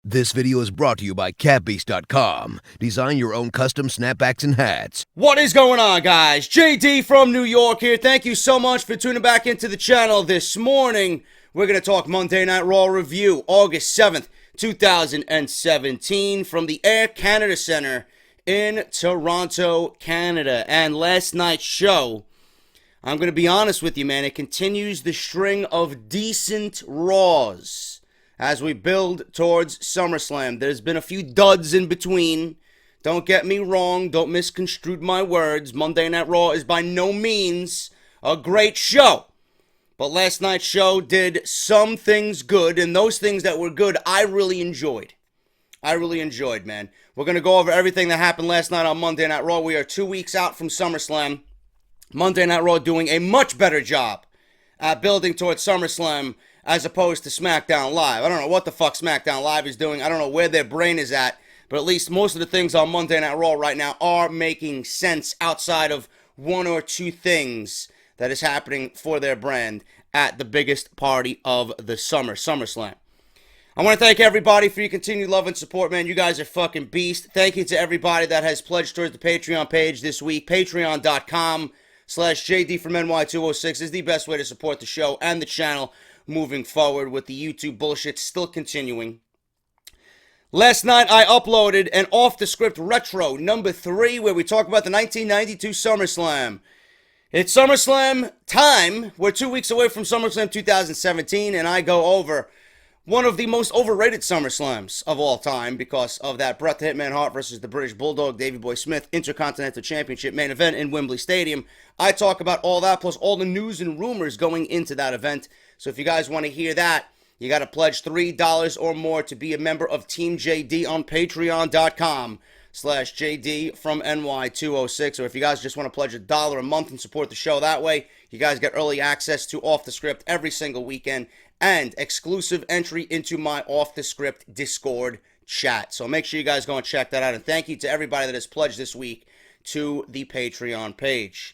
This video is brought to you by catbeast.com. Design your own custom snapbacks and hats. What is going on, guys? JD from New York here. Thank you so much for tuning back into the channel this morning. We're going to talk Monday Night Raw review, August 7th, 2017, from the Air Canada Center in Toronto, Canada. And last night's show, I'm going to be honest with you, man, it continues the string of decent Raws as we build towards SummerSlam. There's been a few duds in between. Don't get me wrong. Don't misconstrue my words. Monday Night Raw is by no means a great show. But last night's show did some things good, and those things that were good, I really enjoyed. Man. We're going to go over everything that happened last night on Monday Night Raw. We are 2 weeks out from SummerSlam. Monday Night Raw doing a much better job at building towards SummerSlam as opposed to SmackDown Live. I don't know what the fuck SmackDown Live is doing. I don't know where their brain is at. But at least most of the things on Monday Night Raw right now are making sense outside of one or two things that is happening for their brand at the biggest party of the summer, SummerSlam. I want to thank everybody for your continued love and support, man. You guys are fucking beast. Thank you to everybody that has pledged towards the Patreon page this week. Patreon.com/JDFROMNY206 is the best way to support the show and the channel moving forward, with the YouTube bullshit still continuing. Last night I uploaded an off-the-script retro number 3 where we talk about the 1992 SummerSlam. It's SummerSlam time. We're 2 weeks away from SummerSlam 2017, and I go over one of the most overrated SummerSlams of all time because of that Bret the Hitman Hart versus the British Bulldog Davey Boy Smith Intercontinental Championship main event in Wembley Stadium. I talk about all that plus all the news and rumors going into that event. So if you guys want to hear that, you got to pledge $3 or more to be a member of Team JD on Patreon.com/JDFROMNY206. Or if you guys just want to pledge $1 a month and support the show that way, you guys get early access to Off the Script every single weekend and exclusive entry into my Off the Script Discord chat. So make sure you guys go and check that out. And thank you to everybody that has pledged this week to the Patreon page.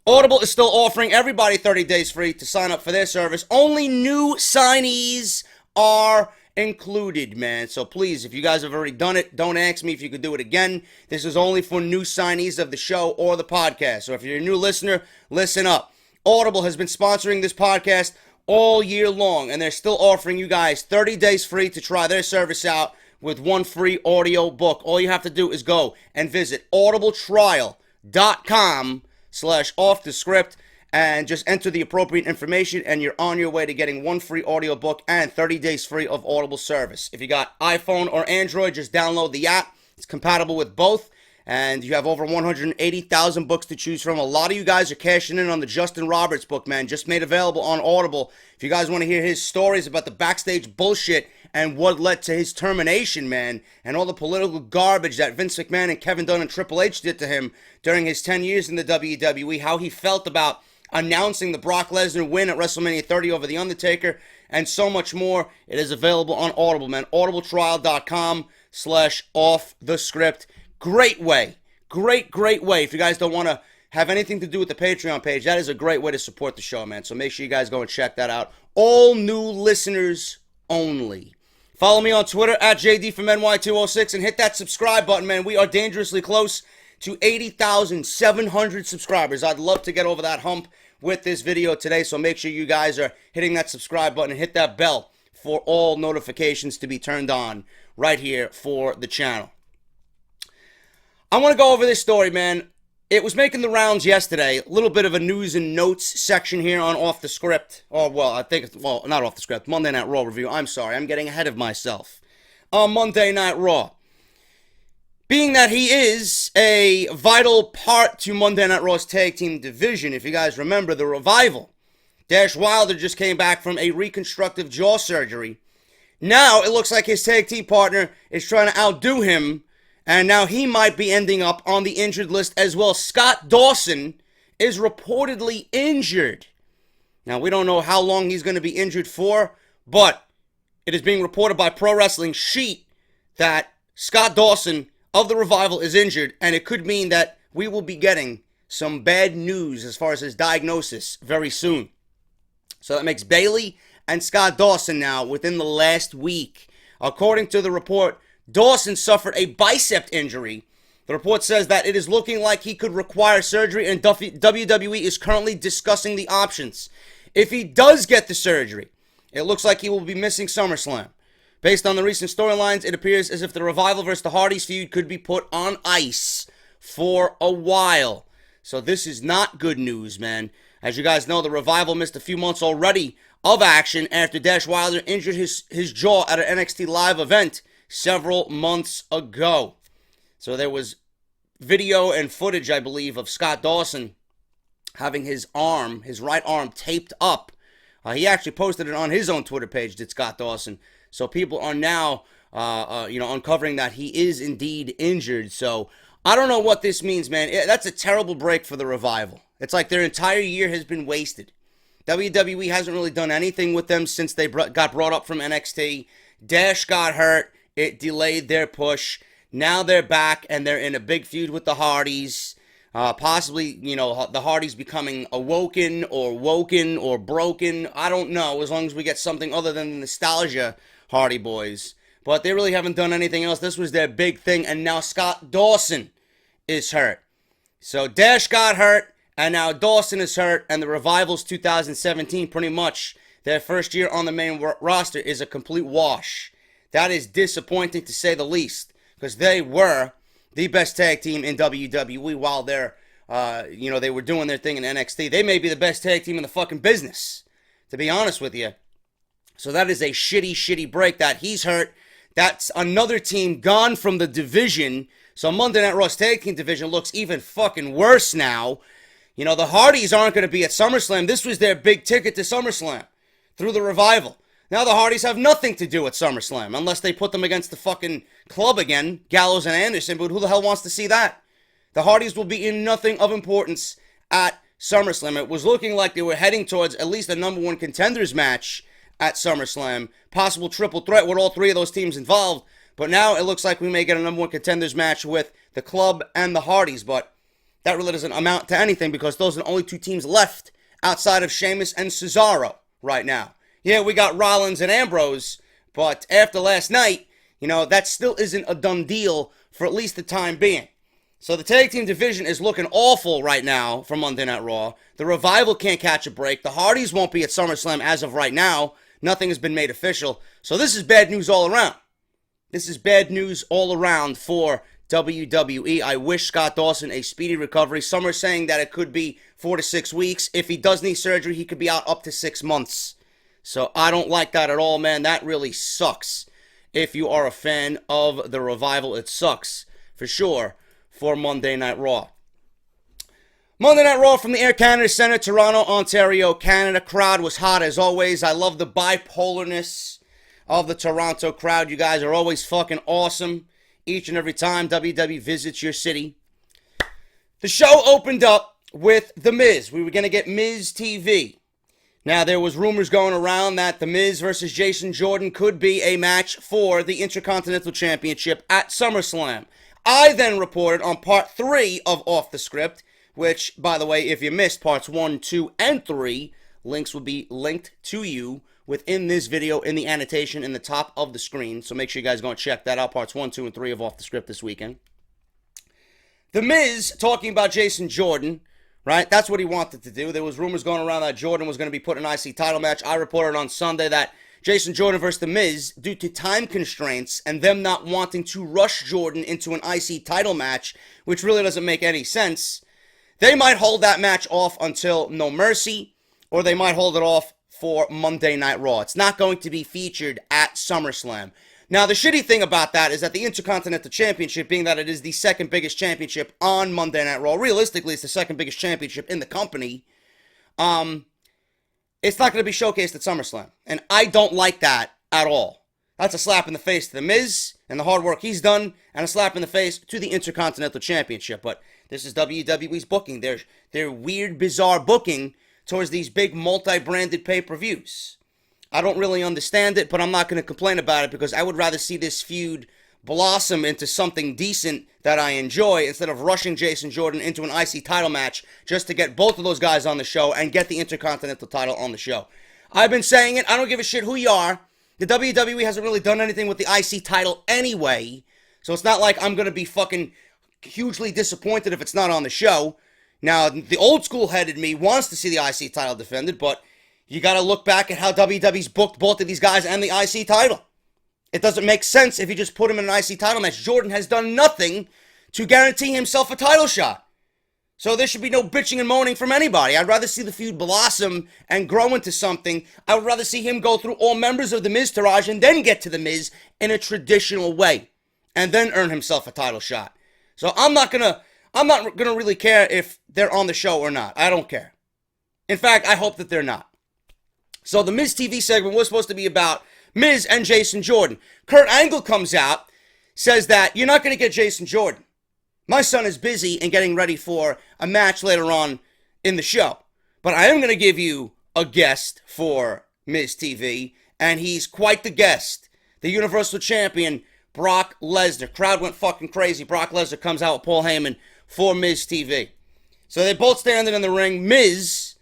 Audible is still offering everybody 30 days free to sign up for their service. Only new signees are included, man. So please, if you guys have already done it, don't ask me if you could do it again. This is only for new signees of the show or the podcast. So if you're a new listener, listen up. Audible has been sponsoring this podcast all year long, and they're still offering you guys 30 days free to try their service out with one free audio book. All you have to do is go and visit audibletrial.com/offthescript and just enter the appropriate information, and you're on your way to getting one free audiobook and 30 days free of Audible service. If you got iPhone or Android, just download the app. It's compatible with both, and you have over 180,000 books to choose from. A lot of you guys are cashing in on the Justin Roberts book, man, just made available on Audible. If you guys want to hear his stories about the backstage bullshit and what led to his termination, man, and all the political garbage that Vince McMahon and Kevin Dunn and Triple H did to him during his 10 years in the WWE, how he felt about announcing the Brock Lesnar win at WrestleMania 30 over The Undertaker, and so much more. It is available on Audible, man. audibletrial.com/offthescript. Great way. Great way. If you guys don't want to have anything to do with the Patreon page, that is a great way to support the show, man. So make sure you guys go and check that out. All new listeners only. Follow me on Twitter at JDFROMNY206 and hit that subscribe button, man. We are dangerously close to 80,700 subscribers. I'd love to get over that hump with this video today, so make sure you guys are hitting that subscribe button and hit that bell for all notifications to be turned on right here for the channel. I want to go over this story, man. It was making the rounds yesterday. A little bit of a news and notes section here on Off the Script. Oh, well, I think it's, well, not Off the Script. Monday Night Raw review. I'm sorry. I'm getting ahead of myself. On Monday Night Raw. Being that he is a vital part to Monday Night Raw's tag team division, if you guys remember, the Revival. Dash Wilder just came back from a reconstructive jaw surgery. Now, it looks like his tag team partner is trying to outdo him, and now he might be ending up on the injured list as well. Scott Dawson is reportedly injured. Now, we don't know how long he's going to be injured for, but it is being reported by Pro Wrestling Sheet that Scott Dawson of the Revival is injured, and it could mean that we will be getting some bad news as far as his diagnosis very soon. So that makes Bayley and Scott Dawson now, within the last week, According to the report, Dawson suffered a bicep injury. The report says that it is looking like he could require surgery, and WWE is currently discussing the options. If he does get the surgery, it looks like he will be missing SummerSlam. Based on the recent storylines, it appears as if the Revival versus the Hardys feud could be put on ice for a while. So this is not good news, man. As you guys know, the Revival missed a few months already of action after Dash Wilder injured his jaw at an NXT Live event several months ago. So there was video and footage, I believe, of Scott Dawson having his right arm taped up. He actually posted it on his own Twitter page, did Scott Dawson. So people are now, uncovering that he is indeed injured. So I don't know what this means, man. That's a terrible break for the Revival. It's like their entire year has been wasted. WWE hasn't really done anything with them since they got brought up from NXT. Dash got hurt. It delayed their push. Now they're back, and they're in a big feud with the Hardys. Possibly, the Hardys becoming awoken or woken or broken. I don't know, as long as we get something other than the nostalgia Hardy Boys. But they really haven't done anything else. This was their big thing, and now Scott Dawson is hurt. So Dash got hurt, and now Dawson is hurt, and the Revival's 2017, pretty much, their first year on the main roster, is a complete wash. That is disappointing, to say the least, because they were the best tag team in WWE while they were doing their thing in NXT. They may be the best tag team in the fucking business, to be honest with you. So that is a shitty break that he's hurt. That's another team gone from the division. So Monday Night Raw's tag team division looks even fucking worse now. The Hardys aren't going to be at SummerSlam. This was their big ticket to SummerSlam through the Revival. Now the Hardys have nothing to do at SummerSlam unless they put them against the fucking club again, Gallows and Anderson, but who the hell wants to see that? The Hardys will be in nothing of importance at SummerSlam. It was looking like they were heading towards at least a number one contenders match at SummerSlam. Possible triple threat with all three of those teams involved. But now it looks like we may get a number one contenders match with the club and the Hardys. But that really doesn't amount to anything because those are the only two teams left outside of Sheamus and Cesaro right now. Yeah, we got Rollins and Ambrose, but after last night, that still isn't a done deal for at least the time being. So the tag team division is looking awful right now for Monday Night Raw. The Revival can't catch a break. The Hardys won't be at SummerSlam as of right now. Nothing has been made official. So this is bad news all around. This is bad news all around for WWE. I wish Scott Dawson a speedy recovery. Some are saying that it could be 4 to 6 weeks. If he does need surgery, he could be out up to 6 months. So I don't like that at all, man. That really sucks. If you are a fan of the Revival, it sucks for sure for Monday Night Raw. Monday Night Raw from the Air Canada Centre, Toronto, Ontario, Canada. Crowd was hot as always. I love the bipolarness of the Toronto crowd. You guys are always fucking awesome each and every time WWE visits your city. The show opened up with The Miz. We were going to get Miz TV. Now, there was rumors going around that The Miz versus Jason Jordan could be a match for the Intercontinental Championship at SummerSlam. I then reported on part 3 of Off the Script, which, by the way, if you missed parts 1, 2, and 3, links will be linked to you within this video in the annotation in the top of the screen. So make sure you guys go and check that out, parts 1, 2, and 3 of Off the Script this weekend. The Miz talking about Jason Jordan. Right? That's what he wanted to do. There was rumors going around that Jordan was going to be put in an IC title match. I reported on Sunday that Jason Jordan versus The Miz, due to time constraints and them not wanting to rush Jordan into an IC title match, which really doesn't make any sense, they might hold that match off until No Mercy, or they might hold it off for Monday Night Raw. It's not going to be featured at SummerSlam. Now, the shitty thing about that is that the Intercontinental Championship, being that it is the second biggest championship on Monday Night Raw, realistically, it's the second biggest championship in the company, it's not going to be showcased at SummerSlam. And I don't like that at all. That's a slap in the face to The Miz and the hard work he's done, and a slap in the face to the Intercontinental Championship. But this is WWE's booking. Their weird, bizarre booking towards these big multi-branded pay-per-views. I don't really understand it, but I'm not going to complain about it because I would rather see this feud blossom into something decent that I enjoy instead of rushing Jason Jordan into an IC title match just to get both of those guys on the show and get the Intercontinental title on the show. I've been saying it. I don't give a shit who you are. The WWE hasn't really done anything with the IC title anyway, so it's not like I'm going to be fucking hugely disappointed if it's not on the show. Now, the old school headed me wants to see the IC title defended, but you got to look back at how WWE's booked both of these guys and the IC title. It doesn't make sense if you just put him in an IC title match. Jordan has done nothing to guarantee himself a title shot. So there should be no bitching and moaning from anybody. I'd rather see the feud blossom and grow into something. I would rather see him go through all members of the Miztourage and then get to the Miz in a traditional way. And then earn himself a title shot. So I'm not gonna really care if they're on the show or not. I don't care. In fact, I hope that they're not. So the Miz TV segment was supposed to be about Miz and Jason Jordan. Kurt Angle comes out, says that you're not going to get Jason Jordan. My son is busy and getting ready for a match later on in the show. But I am going to give you a guest for Miz TV, and he's quite the guest. The Universal Champion, Brock Lesnar. Crowd went fucking crazy. Brock Lesnar comes out with Paul Heyman for Miz TV. So they're both standing in the ring. Miz,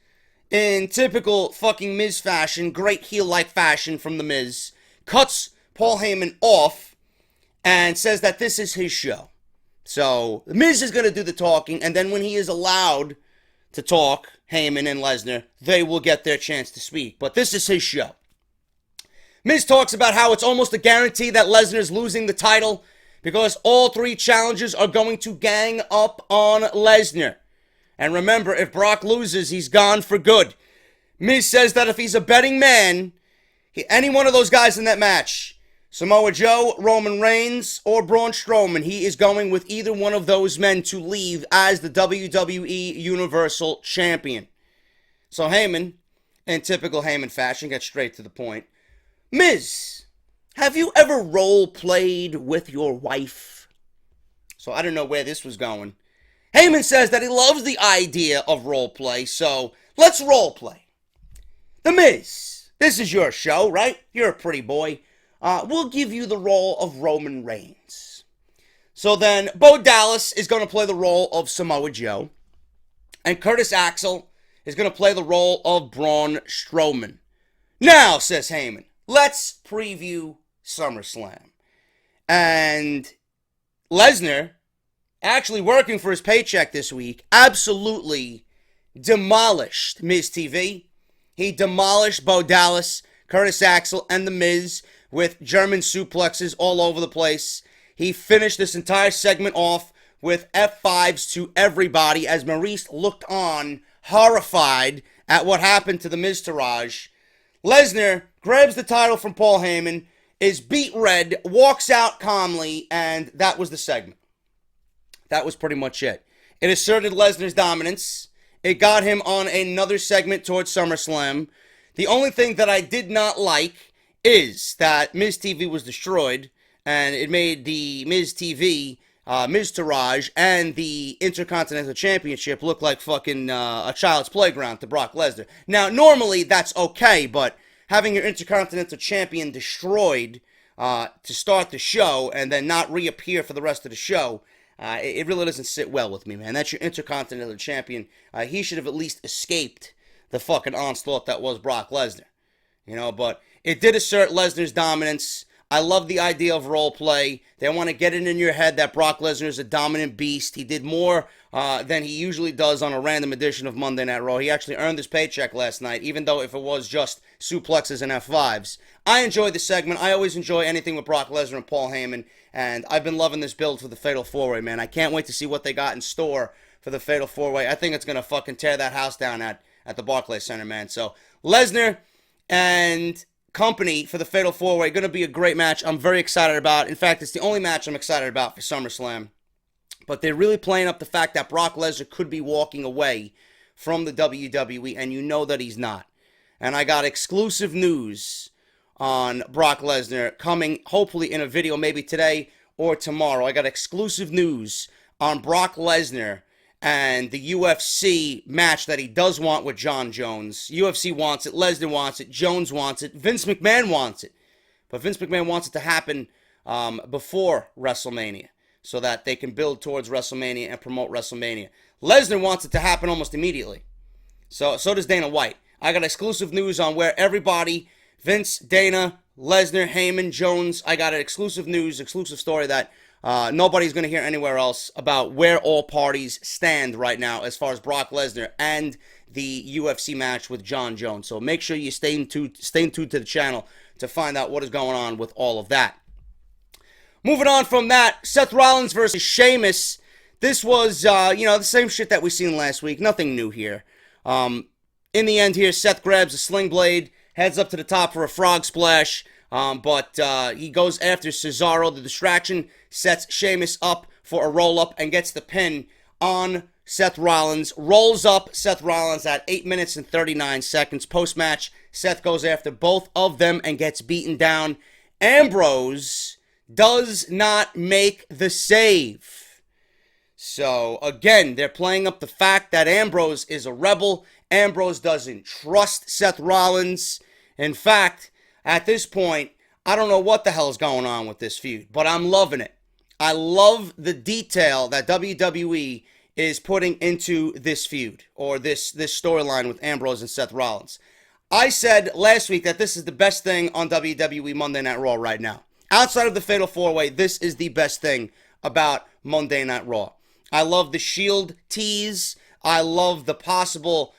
in typical fucking Miz fashion, great heel-like fashion from the Miz, cuts Paul Heyman off and says that this is his show. So the Miz is going to do the talking, and then when he is allowed to talk, Heyman and Lesnar, they will get their chance to speak. But this is his show. Miz talks about how it's almost a guarantee that Lesnar's losing the title because all three challengers are going to gang up on Lesnar. And remember, if Brock loses, he's gone for good. Miz says that if he's a betting man, any one of those guys in that match, Samoa Joe, Roman Reigns, or Braun Strowman, he is going with either one of those men to leave as the WWE Universal Champion. So Heyman, in typical Heyman fashion, gets straight to the point. Miz, have you ever role-played with your wife? So I don't know where this was going. Heyman says that he loves the idea of role-play, so let's role-play. The Miz, this is your show, right? You're a pretty boy. We'll give you the role of Roman Reigns. So then, Bo Dallas is going to play the role of Samoa Joe. And Curtis Axel is going to play the role of Braun Strowman. Now, says Heyman, let's preview SummerSlam. And Lesnar, actually working for his paycheck this week, absolutely demolished Miz TV. He demolished Bo Dallas, Curtis Axel, and The Miz with German suplexes all over the place. He finished this entire segment off with F5s to everybody as Maurice looked on, horrified at what happened to the Miztourage. Lesnar grabs the title from Paul Heyman, is beat red, walks out calmly, and that was the segment. That was pretty much it. It asserted Lesnar's dominance. It got him on another segment towards SummerSlam. The only thing that I did not like is that Miz TV was destroyed, and it made the Miz TV, Miztourage, and the Intercontinental Championship look like fucking a child's playground to Brock Lesnar. Now, normally that's okay, but having your Intercontinental Champion destroyed to start the show and then not reappear for the rest of the show, it really doesn't sit well with me, man. That's your Intercontinental Champion. He should have at least escaped the fucking onslaught that was Brock Lesnar. You know, but it did assert Lesnar's dominance. I love the idea of role play. They want to get it in your head that Brock Lesnar is a dominant beast. He did more than he usually does on a random edition of Monday Night Raw. He actually earned his paycheck last night, even though if it was just suplexes and F5s. I enjoyed the segment. I always enjoy anything with Brock Lesnar and Paul Heyman, and I've been loving this build for the Fatal 4-Way, man. I can't wait to see what they got in store for the Fatal 4-Way. I think it's going to fucking tear that house down at the Barclays Center, man. So, Lesnar and company for the Fatal 4-Way, going to be a great match. I'm very excited about. In fact, it's the only match I'm excited about for SummerSlam. But they're really playing up the fact that Brock Lesnar could be walking away from the WWE, and you know that he's not. And I got exclusive news on Brock Lesnar coming hopefully in a video maybe today or tomorrow. I got exclusive news on Brock Lesnar and the UFC match that he does want with John Jones. UFC wants it, Lesnar wants it, Jones wants it, Vince McMahon wants it. But Vince McMahon wants it to happen before WrestleMania so that they can build towards WrestleMania and promote WrestleMania. Lesnar wants it to happen almost immediately. So does Dana White. I got exclusive news on where everybody, Vince, Dana, Lesnar, Heyman, Jones. I got an exclusive news, exclusive story that nobody's going to hear anywhere else about where all parties stand right now as far as Brock Lesnar and the UFC match with Jon Jones. So make sure you stay tuned to the channel to find out what is going on with all of that. Moving on from that, Seth Rollins versus Sheamus. This was, the same shit that we seen last week. Nothing new here. In the end here, Seth grabs a sling blade, heads up to the top for a frog splash, but he goes after Cesaro. The distraction sets Sheamus up for a roll-up and gets the pin on Seth Rollins. Rolls up Seth Rollins at 8 minutes and 39 seconds. Post-match, Seth goes after both of them and gets beaten down. Ambrose does not make the save. So, again, they're playing up the fact that Ambrose is a rebel. Ambrose doesn't trust Seth Rollins. In fact, at this point, I don't know what the hell's going on with this feud, but I'm loving it. I love the detail that WWE is putting into this feud, or this storyline with Ambrose and Seth Rollins. I said last week that this is the best thing on WWE Monday Night Raw right now. Outside of the Fatal 4-Way, this is the best thing about Monday Night Raw. I love the Shield tease. I love the possible,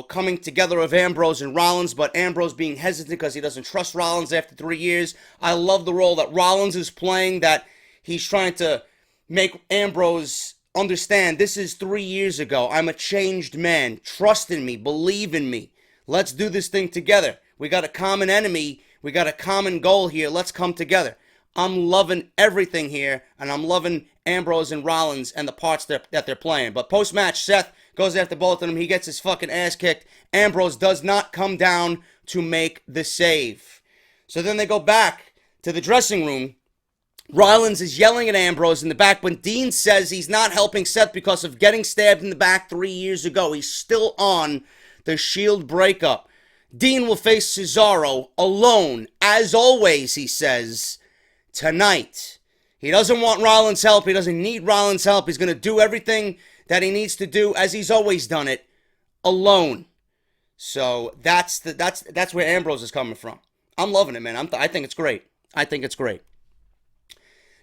coming together of Ambrose and Rollins, but Ambrose being hesitant because he doesn't trust Rollins after 3 years. I love the role that Rollins is playing, that he's trying to make Ambrose understand this is 3 years ago. I'm a changed man. Trust in me. Believe in me. Let's do this thing together. We got a common enemy. We got a common goal here. Let's come together. I'm loving everything here, and I'm loving Ambrose and Rollins and the parts that they're playing. But post-match, Seth goes after both of them. He gets his fucking ass kicked. Ambrose does not come down to make the save. So then they go back to the dressing room. Rollins is yelling at Ambrose in the back, but Dean says he's not helping Seth because of getting stabbed in the back 3 years ago. He's still on the Shield breakup. Dean will face Cesaro alone, as always, he says, tonight. He doesn't want Rollins' help. He doesn't need Rollins' help. He's going to do everything that he needs to do, as he's always done it, alone. So that's where Ambrose is coming from. I'm loving it, man. I think it's great. I think it's great.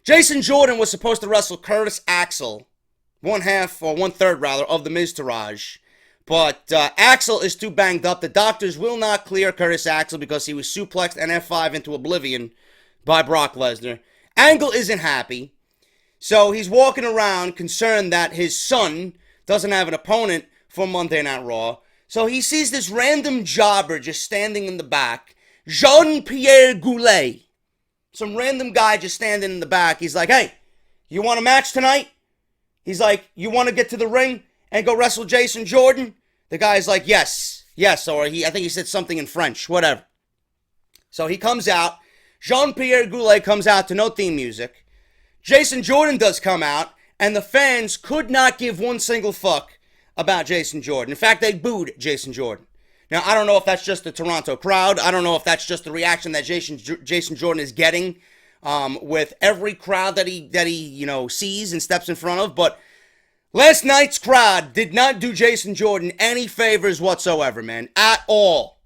Jason Jordan was supposed to wrestle Curtis Axel, one third of the Miztourage. But Axel is too banged up. The doctors will not clear Curtis Axel because he was suplexed and F5 into oblivion by Brock Lesnar. Angle isn't happy. So he's walking around concerned that his son doesn't have an opponent for Monday Night Raw. So he sees this random jobber just standing in the back. Jean-Pierre Goule. Some random guy just standing in the back. He's like, hey, you want a match tonight? He's like, you want to get to the ring and go wrestle Jason Jordan? The guy's like, yes, or I think he said something in French, whatever. So he comes out. Jean-Pierre Goule comes out to no theme music. Jason Jordan does come out, and the fans could not give one single fuck about Jason Jordan. In fact, they booed Jason Jordan. Now, I don't know if that's just the Toronto crowd. I don't know if that's just the reaction that Jason Jordan is getting with every crowd that he sees and steps in front of, but last night's crowd did not do Jason Jordan any favors whatsoever, man. At all.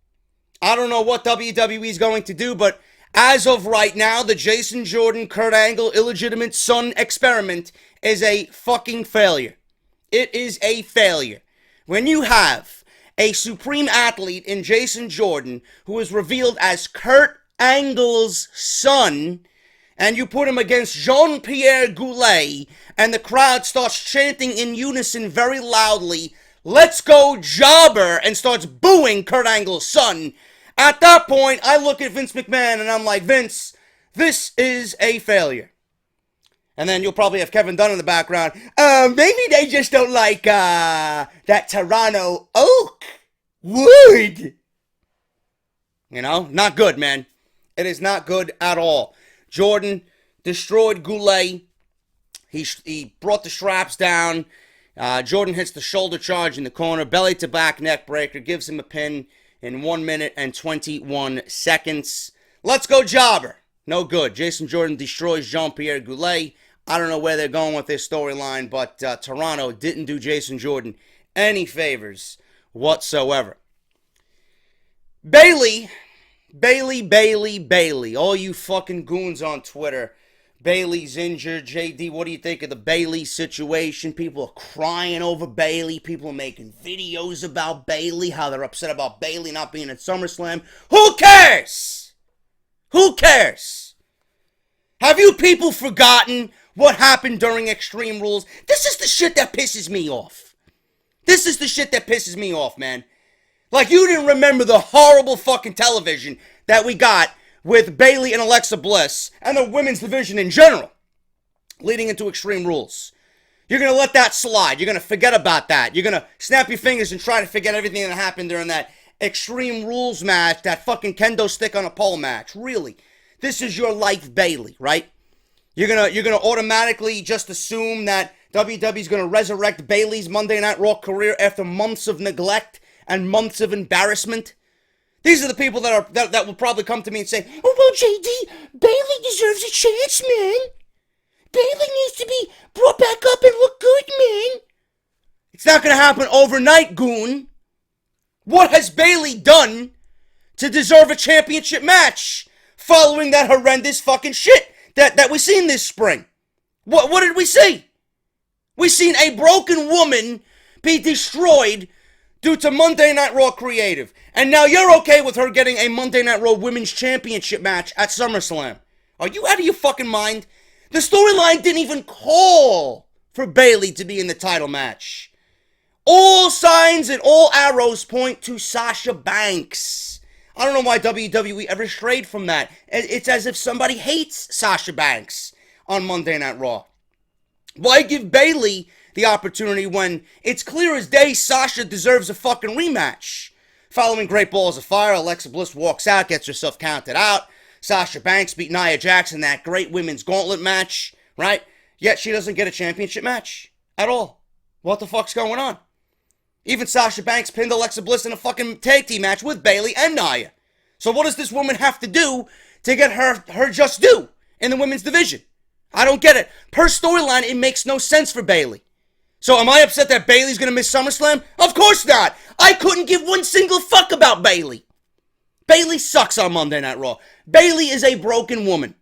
I don't know what WWE is going to do, but as of right now, the Jason Jordan, Kurt Angle, illegitimate son experiment is a fucking failure. It is a failure. When you have a supreme athlete in Jason Jordan who is revealed as Kurt Angle's son, and you put him against Jean-Pierre Goule, and the crowd starts chanting in unison very loudly, "Let's go Jobber," and starts booing Kurt Angle's son, at that point, I look at Vince McMahon and I'm like, Vince, this is a failure. And then you'll probably have Kevin Dunn in the background. Maybe they just don't like that Toronto oak wood. Not good, man. It is not good at all. Jordan destroyed Goule. He brought the straps down. Jordan hits the shoulder charge in the corner. Belly to back neck breaker. Gives him a pin in 1 minute and 21 seconds. Let's go Jobber. No good. Jason Jordan destroys Jean-Pierre Goule. I don't know where they're going with this storyline, but Toronto didn't do Jason Jordan any favors whatsoever. Bayley Bayley, Bayley, Bayley. All you fucking goons on Twitter. Bayley's injured. JD, what do you think of the Bayley situation? People are crying over Bayley. People are making videos about Bayley, how they're upset about Bayley not being at SummerSlam. Who cares? Who cares? Have you people forgotten what happened during Extreme Rules? This is the shit that pisses me off. This is the shit that pisses me off, man. Like, you didn't remember the horrible fucking television that we got with Bayley and Alexa Bliss and the women's division in general leading into Extreme Rules. You're going to let that slide. You're going to forget about that. You're going to snap your fingers and try to forget everything that happened during that Extreme Rules match, that fucking kendo stick on a pole match. Really. This is your life, Bayley, right? You're gonna automatically just assume that WWE's going to resurrect Bayley's Monday Night Raw career after months of neglect and months of embarrassment. These are the people that will probably come to me and say, "Oh, well, JD, Bayley deserves a chance, man. Bayley needs to be brought back up and look good, man." It's not going to happen overnight, goon. What has Bayley done to deserve a championship match following that horrendous fucking shit that we seen this spring? What did we see? We seen a broken woman be destroyed due to Monday Night Raw creative. And now you're okay with her getting a Monday Night Raw Women's Championship match at SummerSlam. Are you out of your fucking mind? The storyline didn't even call for Bayley to be in the title match. All signs and all arrows point to Sasha Banks. I don't know why WWE ever strayed from that. It's as if somebody hates Sasha Banks on Monday Night Raw. Why give Bayley the opportunity when it's clear as day Sasha deserves a fucking rematch? Following Great Balls of Fire, Alexa Bliss walks out, gets herself counted out. Sasha Banks beat Nia Jax in that great women's gauntlet match, right? Yet she doesn't get a championship match at all. What the fuck's going on? Even Sasha Banks pinned Alexa Bliss in a fucking tag team match with Bayley and Nia. So what does this woman have to do to get her just due in the women's division? I don't get it. Per storyline, it makes no sense for Bayley. So am I upset that Bayley's going to miss SummerSlam? Of course not. I couldn't give one single fuck about Bayley. Bayley sucks on Monday Night Raw. Bayley is a broken woman.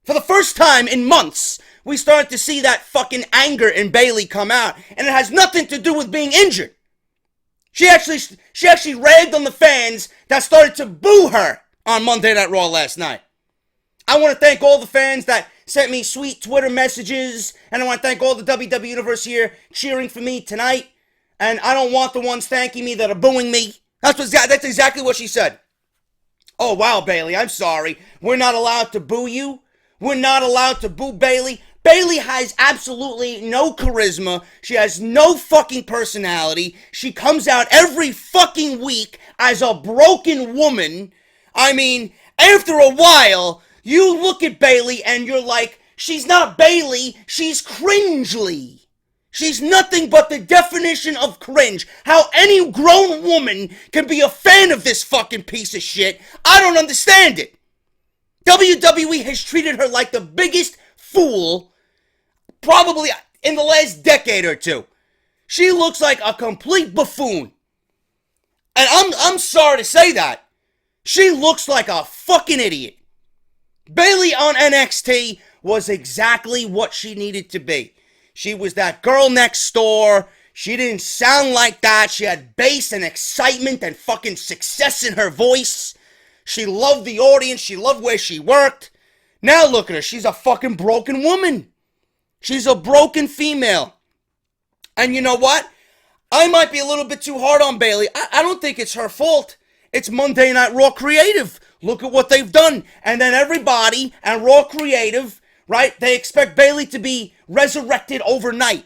For the first time in months, we started to see that fucking anger in Bayley come out, and it has nothing to do with being injured. She actually ragged on the fans that started to boo her on Monday Night Raw last night. I want to thank all the fans that sent me sweet Twitter messages, and I want to thank all the WWE Universe here cheering for me tonight. And I don't want the ones thanking me that are booing me. That's exactly what she said. Oh, wow, Bayley, I'm sorry. We're not allowed to boo you. We're not allowed to boo Bayley. Bayley has absolutely no charisma. She has no fucking personality. She comes out every fucking week as a broken woman. I mean, after a while, you look at Bayley and you're like, she's not Bayley, she's cringely. She's nothing but the definition of cringe. How any grown woman can be a fan of this fucking piece of shit, I don't understand it. WWE has treated her like the biggest fool probably in the last decade or two. She looks like a complete buffoon. And I'm sorry to say that. She looks like a fucking idiot. Bayley on NXT was exactly what she needed to be. She was that girl next door. She didn't sound like that. She had bass and excitement and fucking success in her voice. She loved the audience. She loved where she worked. Now look at her. She's a fucking broken woman. She's a broken female. And you know what? I might be a little bit too hard on Bayley. I don't think it's her fault. It's Monday Night Raw Creative. Look at what they've done. And then everybody and Raw Creative, right? They expect Bayley to be resurrected overnight.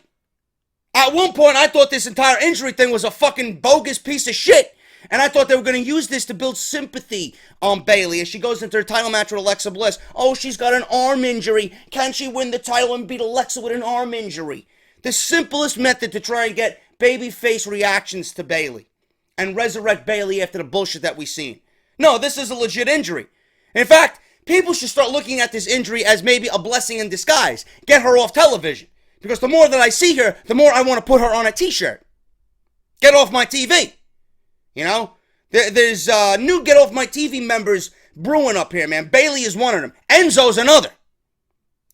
At one point, I thought this entire injury thing was a fucking bogus piece of shit. And I thought they were going to use this to build sympathy on Bayley as she goes into her title match with Alexa Bliss. Oh, she's got an arm injury. Can she win the title and beat Alexa with an arm injury? The simplest method to try and get babyface reactions to Bayley and resurrect Bayley after the bullshit that we've seen. No, this is a legit injury. In fact, people should start looking at this injury as maybe a blessing in disguise. Get her off television. Because the more that I see her, the more I want to put her on a t-shirt. Get off my TV. You know? There's new Get Off My TV members brewing up here, man. Bayley is one of them. Enzo's another.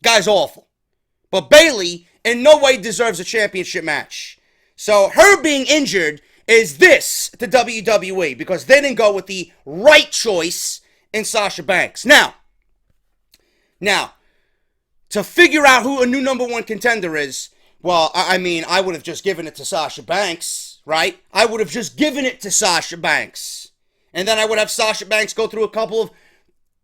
Guy's awful. But Bayley in no way deserves a championship match. So her being injured is this to WWE because they didn't go with the right choice in Sasha Banks. Now, to figure out who a new number one contender is, well, I mean, I would have just given it to Sasha Banks, right? I would have just given it to Sasha Banks. And then I would have Sasha Banks go through a couple of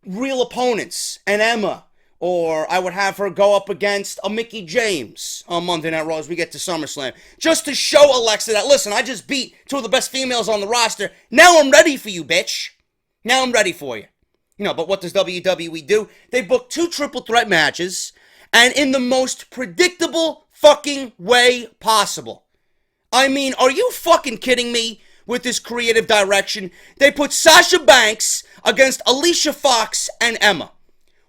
real opponents, and Emma. Or I would have her go up against a Mickie James on Monday Night Raw as we get to SummerSlam. Just to show Alexa that, listen, I just beat two of the best females on the roster. Now I'm ready for you, bitch. Now I'm ready for you. But what does WWE do? They book 2 triple threat matches, and in the most predictable fucking way possible. I mean, are you fucking kidding me with this creative direction? They put Sasha Banks against Alicia Fox and Emma.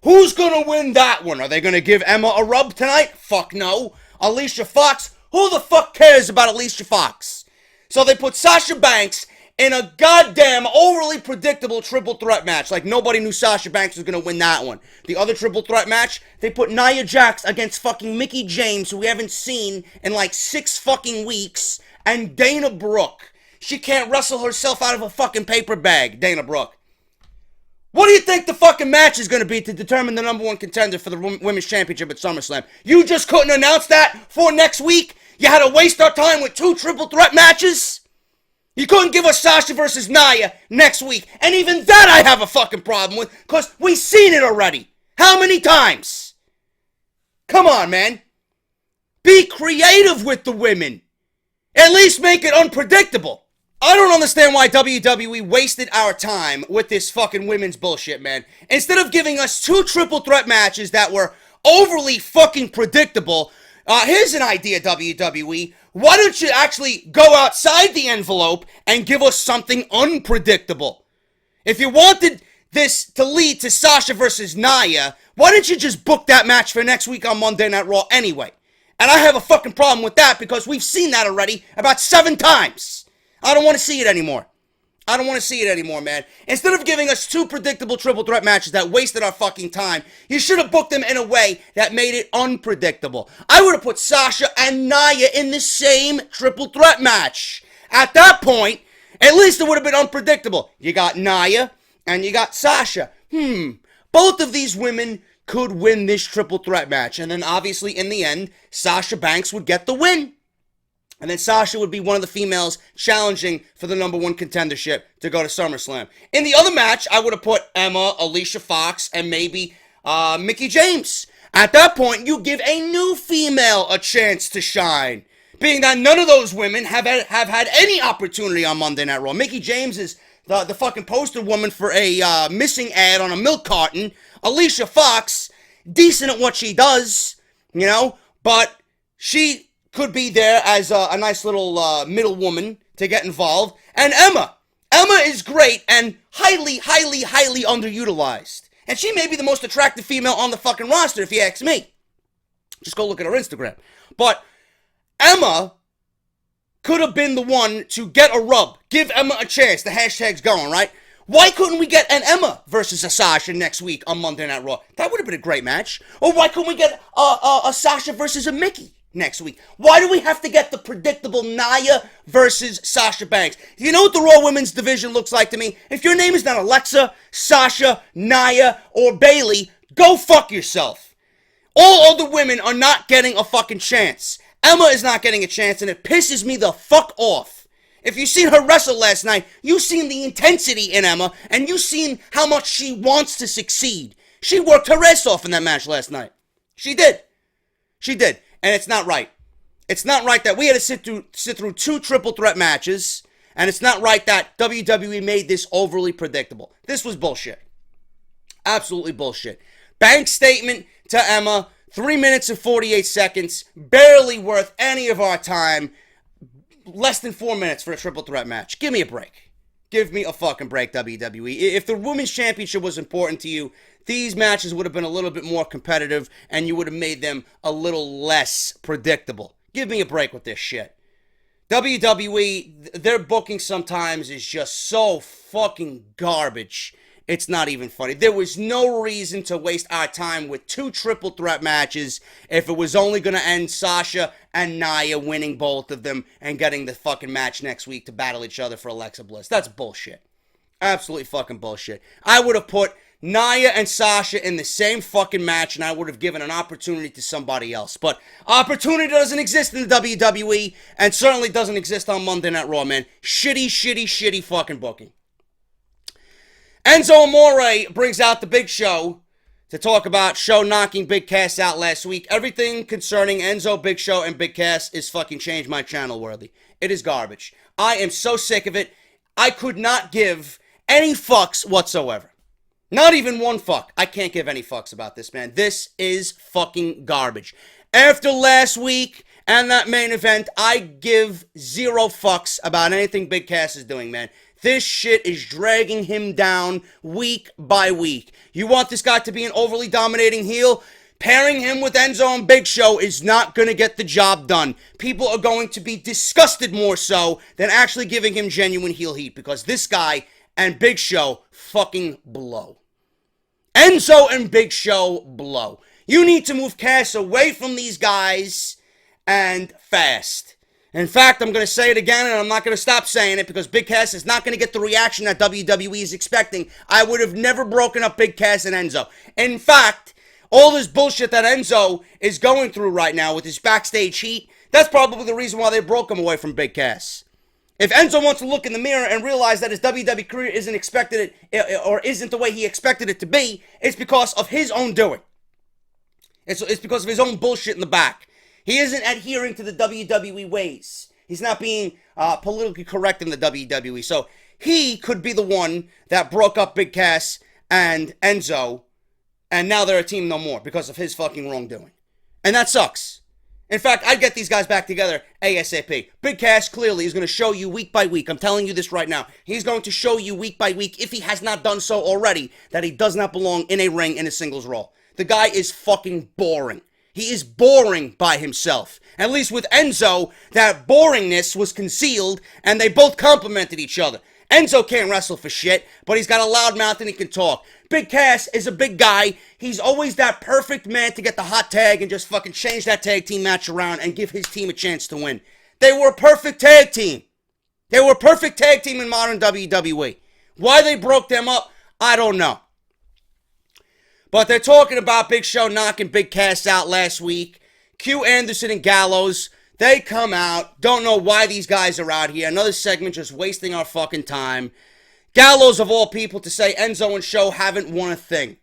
Who's gonna win that one? Are they gonna give Emma a rub tonight? Fuck no. Alicia Fox? Who the fuck cares about Alicia Fox? So they put Sasha Banks in a goddamn overly predictable triple threat match. Like nobody knew Sasha Banks was gonna win that one. The other triple threat match, they put Nia Jax against fucking Mickie James, who we haven't seen in like 6 fucking weeks, and Dana Brooke. She can't wrestle herself out of a fucking paper bag, Dana Brooke. What do you think the fucking match is going to be to determine the number one contender for the Women's Championship at SummerSlam? You just couldn't announce that for next week? You had to waste our time with 2 triple threat matches? You couldn't give us Sasha versus Nia next week. And even that I have a fucking problem with, because we've seen it already. How many times? Come on, man. Be creative with the women. At least make it unpredictable. I don't understand why WWE wasted our time with this fucking women's bullshit, man. Instead of giving us 2 triple threat matches that were overly fucking predictable, here's an idea, WWE. Why don't you actually go outside the envelope and give us something unpredictable? If you wanted this to lead to Sasha versus Nia, why don't you just book that match for next week on Monday Night Raw anyway? And I have a fucking problem with that because we've seen that already about 7 times. I don't want to see it anymore. I don't want to see it anymore, man. Instead of giving us 2 predictable triple threat matches that wasted our fucking time, you should have booked them in a way that made it unpredictable. I would have put Sasha and Nia in the same triple threat match. At that point, at least it would have been unpredictable. You got Nia and you got Sasha. Both of these women could win this triple threat match. And then obviously in the end, Sasha Banks would get the win. And then Sasha would be one of the females challenging for the number one contendership to go to SummerSlam. In the other match, I would have put Emma, Alicia Fox, and maybe Mickie James. At that point, you give a new female a chance to shine. Being that none of those women have had any opportunity on Monday Night Raw. Mickie James is the fucking poster woman for a missing ad on a milk carton. Alicia Fox, decent at what she does, but she could be there as a nice little middle woman to get involved. And Emma is great and highly, highly, highly underutilized. And she may be the most attractive female on the fucking roster, if you ask me. Just go look at her Instagram. But Emma could have been the one to get a rub. Give Emma a chance. The hashtag's going, right? Why couldn't we get an Emma versus a Sasha next week on Monday Night Raw? That would have been a great match. Or why couldn't we get a Sasha versus a Mickie next week? Why do we have to get the predictable Nia versus Sasha Banks? You know what the Raw Women's Division looks like to me? If your name is not Alexa, Sasha, Nia, or Bayley, go fuck yourself. All other women are not getting a fucking chance. Emma is not getting a chance, and it pisses me the fuck off. If you seen her wrestle last night, you seen the intensity in Emma, and you seen how much she wants to succeed. She worked her ass off in that match last night. She did. And it's not right. It's not right that we had to sit through 2 triple threat matches, and it's not right that WWE made this overly predictable. This was bullshit. Absolutely bullshit. Bank statement to Emma, 3 minutes and 48 seconds, barely worth any of our time. Less than 4 minutes for a triple threat match. Give me a break. Give me a fucking break, WWE. If the Women's Championship was important to you, these matches would have been a little bit more competitive, and you would have made them a little less predictable. Give me a break with this shit. WWE, their booking sometimes is just so fucking garbage. It's not even funny. There was no reason to waste our time with 2 triple threat matches if it was only going to end Sasha and Nia winning both of them and getting the fucking match next week to battle each other for Alexa Bliss. That's bullshit. Absolutely fucking bullshit. I would have put Nia and Sasha in the same fucking match and I would have given an opportunity to somebody else. But opportunity doesn't exist in the WWE and certainly doesn't exist on Monday Night Raw, man. Shitty fucking booking. Enzo Amore brings out the Big Show to talk about Show knocking Big Cass out last week. Everything concerning Enzo, Big Show, and Big Cass is fucking change my channel worthy. It is garbage. I am so sick of it. I could not give any fucks whatsoever. Not even one fuck. I can't give any fucks about this, man. This is fucking garbage. After last week and that main event, I give 0 fucks about anything Big Cass is doing, man. This shit is dragging him down week by week. You want this guy to be an overly dominating heel? Pairing him with Enzo and Big Show is not going to get the job done. People are going to be disgusted more so than actually giving him genuine heel heat because this guy and Big Show fucking blow. Enzo and Big Show blow. You need to move Cass away from these guys and fast. In fact, I'm going to say it again, and I'm not going to stop saying it because Big Cass is not going to get the reaction that WWE is expecting. I would have never broken up Big Cass and Enzo. In fact, all this bullshit that Enzo is going through right now with his backstage heat, that's probably the reason why they broke him away from Big Cass. If Enzo wants to look in the mirror and realize that his WWE career isn't the way he expected it to be, it's because of his own doing. It's because of his own bullshit in the back. He isn't adhering to the WWE ways. He's not being politically correct in the WWE. So he could be the one that broke up Big Cass and Enzo, and now they're a team no more because of his fucking wrongdoing. And that sucks. In fact, I'd get these guys back together ASAP. Big Cass clearly is going to show you week by week. I'm telling you this right now. He's going to show you week by week, if he has not done so already, that he does not belong in a ring in a singles role. The guy is fucking boring. He is boring by himself. At least with Enzo, that boringness was concealed, and they both complemented each other. Enzo can't wrestle for shit, but he's got a loud mouth and he can talk. Big Cass is a big guy. He's always that perfect man to get the hot tag and just fucking change that tag team match around and give his team a chance to win. They were a perfect tag team. They were a perfect tag team in modern WWE. Why they broke them up, I don't know. But they're talking about Big Show knocking Big Cass out last week. Q Anderson and Gallows, they come out. Don't know why these guys are out here. Another segment just wasting our fucking time. Gallows, of all people, to say Enzo and Show haven't won a thing.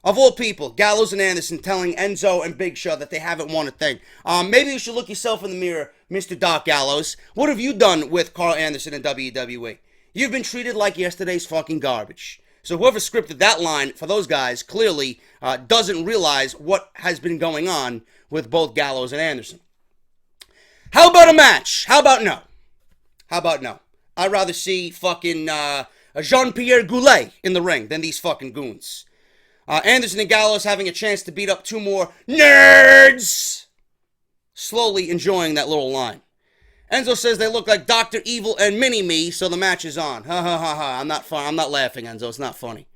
Of all people, Gallows and Anderson telling Enzo and Big Show that they haven't won a thing. Maybe you should look yourself in the mirror, Mr. Doc Gallows. What have you done with Carl Anderson and WWE? You've been treated like yesterday's fucking garbage. So whoever scripted that line for those guys clearly doesn't realize what has been going on with both Gallows and Anderson. How about a match? How about no? How about no? I'd rather see fucking Jean-Pierre Goule in the ring than these fucking goons. Anderson and Gallows having a chance to beat up 2 more nerds. Slowly enjoying that little line. Enzo says they look like Dr. Evil and Mini-Me, so the match is on. Ha ha ha ha. I'm not laughing, Enzo. It's not funny.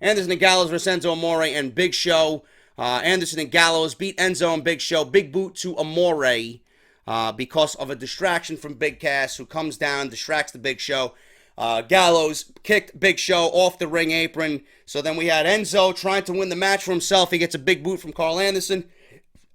Anderson and Gallows versus Enzo Amore and Big Show. Anderson and Gallows beat Enzo and Big Show. Big boot to Amore because of a distraction from Big Cass, who comes down, distracts the Big Show. Gallows kicked Big Show off the ring apron. So then we had Enzo trying to win the match for himself. He gets a big boot from Carl Anderson.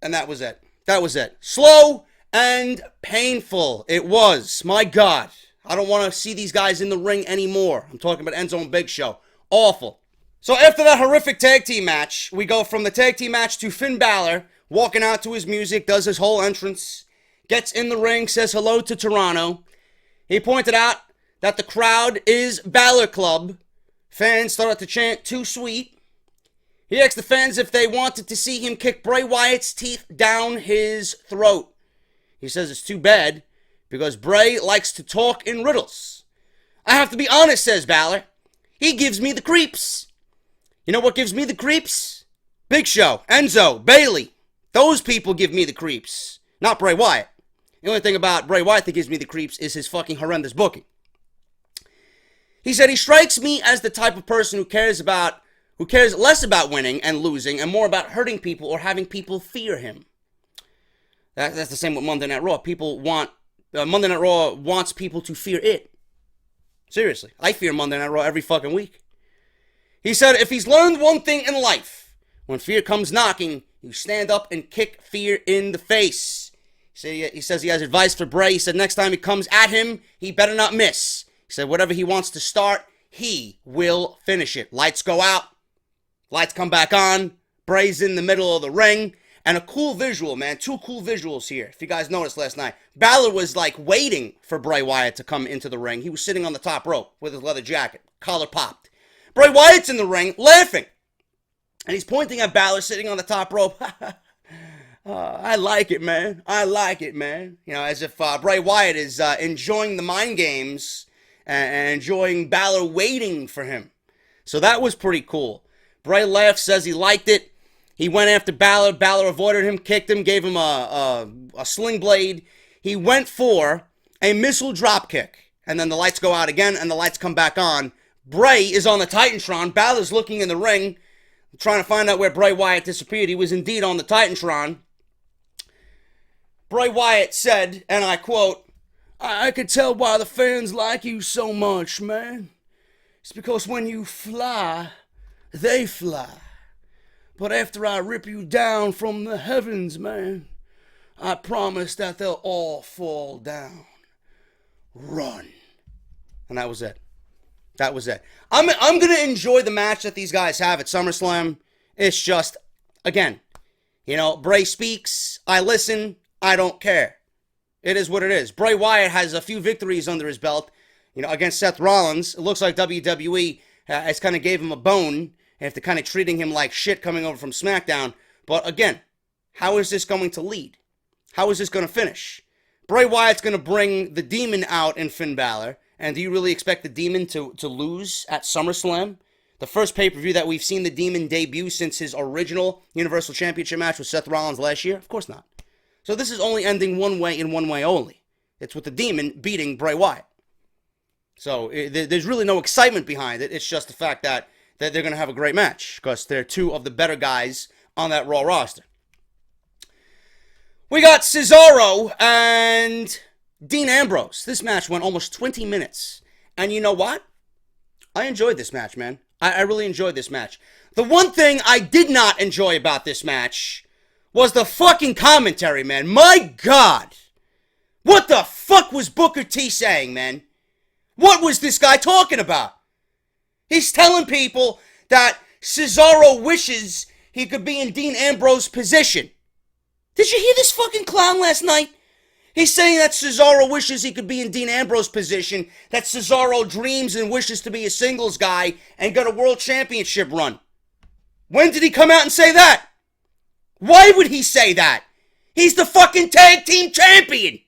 And that was it. That was it. Slow and painful it was. My God. I don't want to see these guys in the ring anymore. I'm talking about Enzo and Big Show. Awful. So after that horrific tag team match, we go from the tag team match to Finn Balor walking out to his music, does his whole entrance, gets in the ring, says hello to Toronto. He pointed out that the crowd is Balor Club. Fans started to chant, "Too sweet." He asked the fans if they wanted to see him kick Bray Wyatt's teeth down his throat. He says it's too bad because Bray likes to talk in riddles. I have to be honest, says Balor. He gives me the creeps. You know what gives me the creeps? Big Show, Enzo, Bayley. Those people give me the creeps, not Bray Wyatt. The only thing about Bray Wyatt that gives me the creeps is his fucking horrendous booking. He said, he strikes me as the type of person who cares less about winning and losing and more about hurting people or having people fear him. That's the same with Monday Night Raw. Monday Night Raw wants people to fear it. Seriously. I fear Monday Night Raw every fucking week. He said, if he's learned one thing in life, when fear comes knocking, you stand up and kick fear in the face. He says he has advice for Bray. He said next time he comes at him, he better not miss. He said whatever he wants to start, he will finish it. Lights go out. Lights come back on. Bray's in the middle of the ring. And a cool visual, man. 2 cool visuals here. If you guys noticed last night. Balor was like waiting for Bray Wyatt to come into the ring. He was sitting on the top rope with his leather jacket. Collar popped. Bray Wyatt's in the ring laughing. And he's pointing at Balor sitting on the top rope. I like it, man. I like it, man. You know, as if Bray Wyatt is enjoying the mind games and enjoying Balor waiting for him. So that was pretty cool. Bray laughs, says he liked it. He went after Balor. Balor avoided him, kicked him, gave him a sling blade. He went for a missile drop kick. And then the lights go out again, and the lights come back on. Bray is on the Titantron. Balor's looking in the ring, trying to find out where Bray Wyatt disappeared. He was indeed on the Titantron. Bray Wyatt said, and I quote, I could tell why the fans like you so much, man. It's because when you fly, they fly. But after I rip you down from the heavens, man, I promise that they'll all fall down. Run. And that was it. That was it. I'm going to enjoy the match that these guys have at SummerSlam. It's just, again, you know, Bray speaks, I listen, I don't care. It is what it is. Bray Wyatt has a few victories under his belt, you know, against Seth Rollins. It looks like WWE has kind of gave him a bone after kind of treating him like shit coming over from SmackDown. But again, how is this going to lead? How is this going to finish? Bray Wyatt's going to bring the Demon out in Finn Balor. And do you really expect the Demon to lose at SummerSlam? The first pay-per-view that we've seen the Demon debut since his original Universal Championship match with Seth Rollins last year? Of course not. So this is only ending one way and one way only. It's with the Demon beating Bray Wyatt. So there's really no excitement behind it. It's just the fact that they're going to have a great match because they're 2 of the better guys on that Raw roster. We got Cesaro and Dean Ambrose. This match went almost 20 minutes. And you know what? I enjoyed this match, man. I really enjoyed this match. The one thing I did not enjoy about this match was the fucking commentary, man. My God. What the fuck was Booker T saying, man? What was this guy talking about? He's telling people that Cesaro wishes he could be in Dean Ambrose's position. Did you hear this fucking clown last night? He's saying that Cesaro wishes he could be in Dean Ambrose's position, that Cesaro dreams and wishes to be a singles guy and get a world championship run. When did he come out and say that? Why would he say that? He's the fucking tag team champion.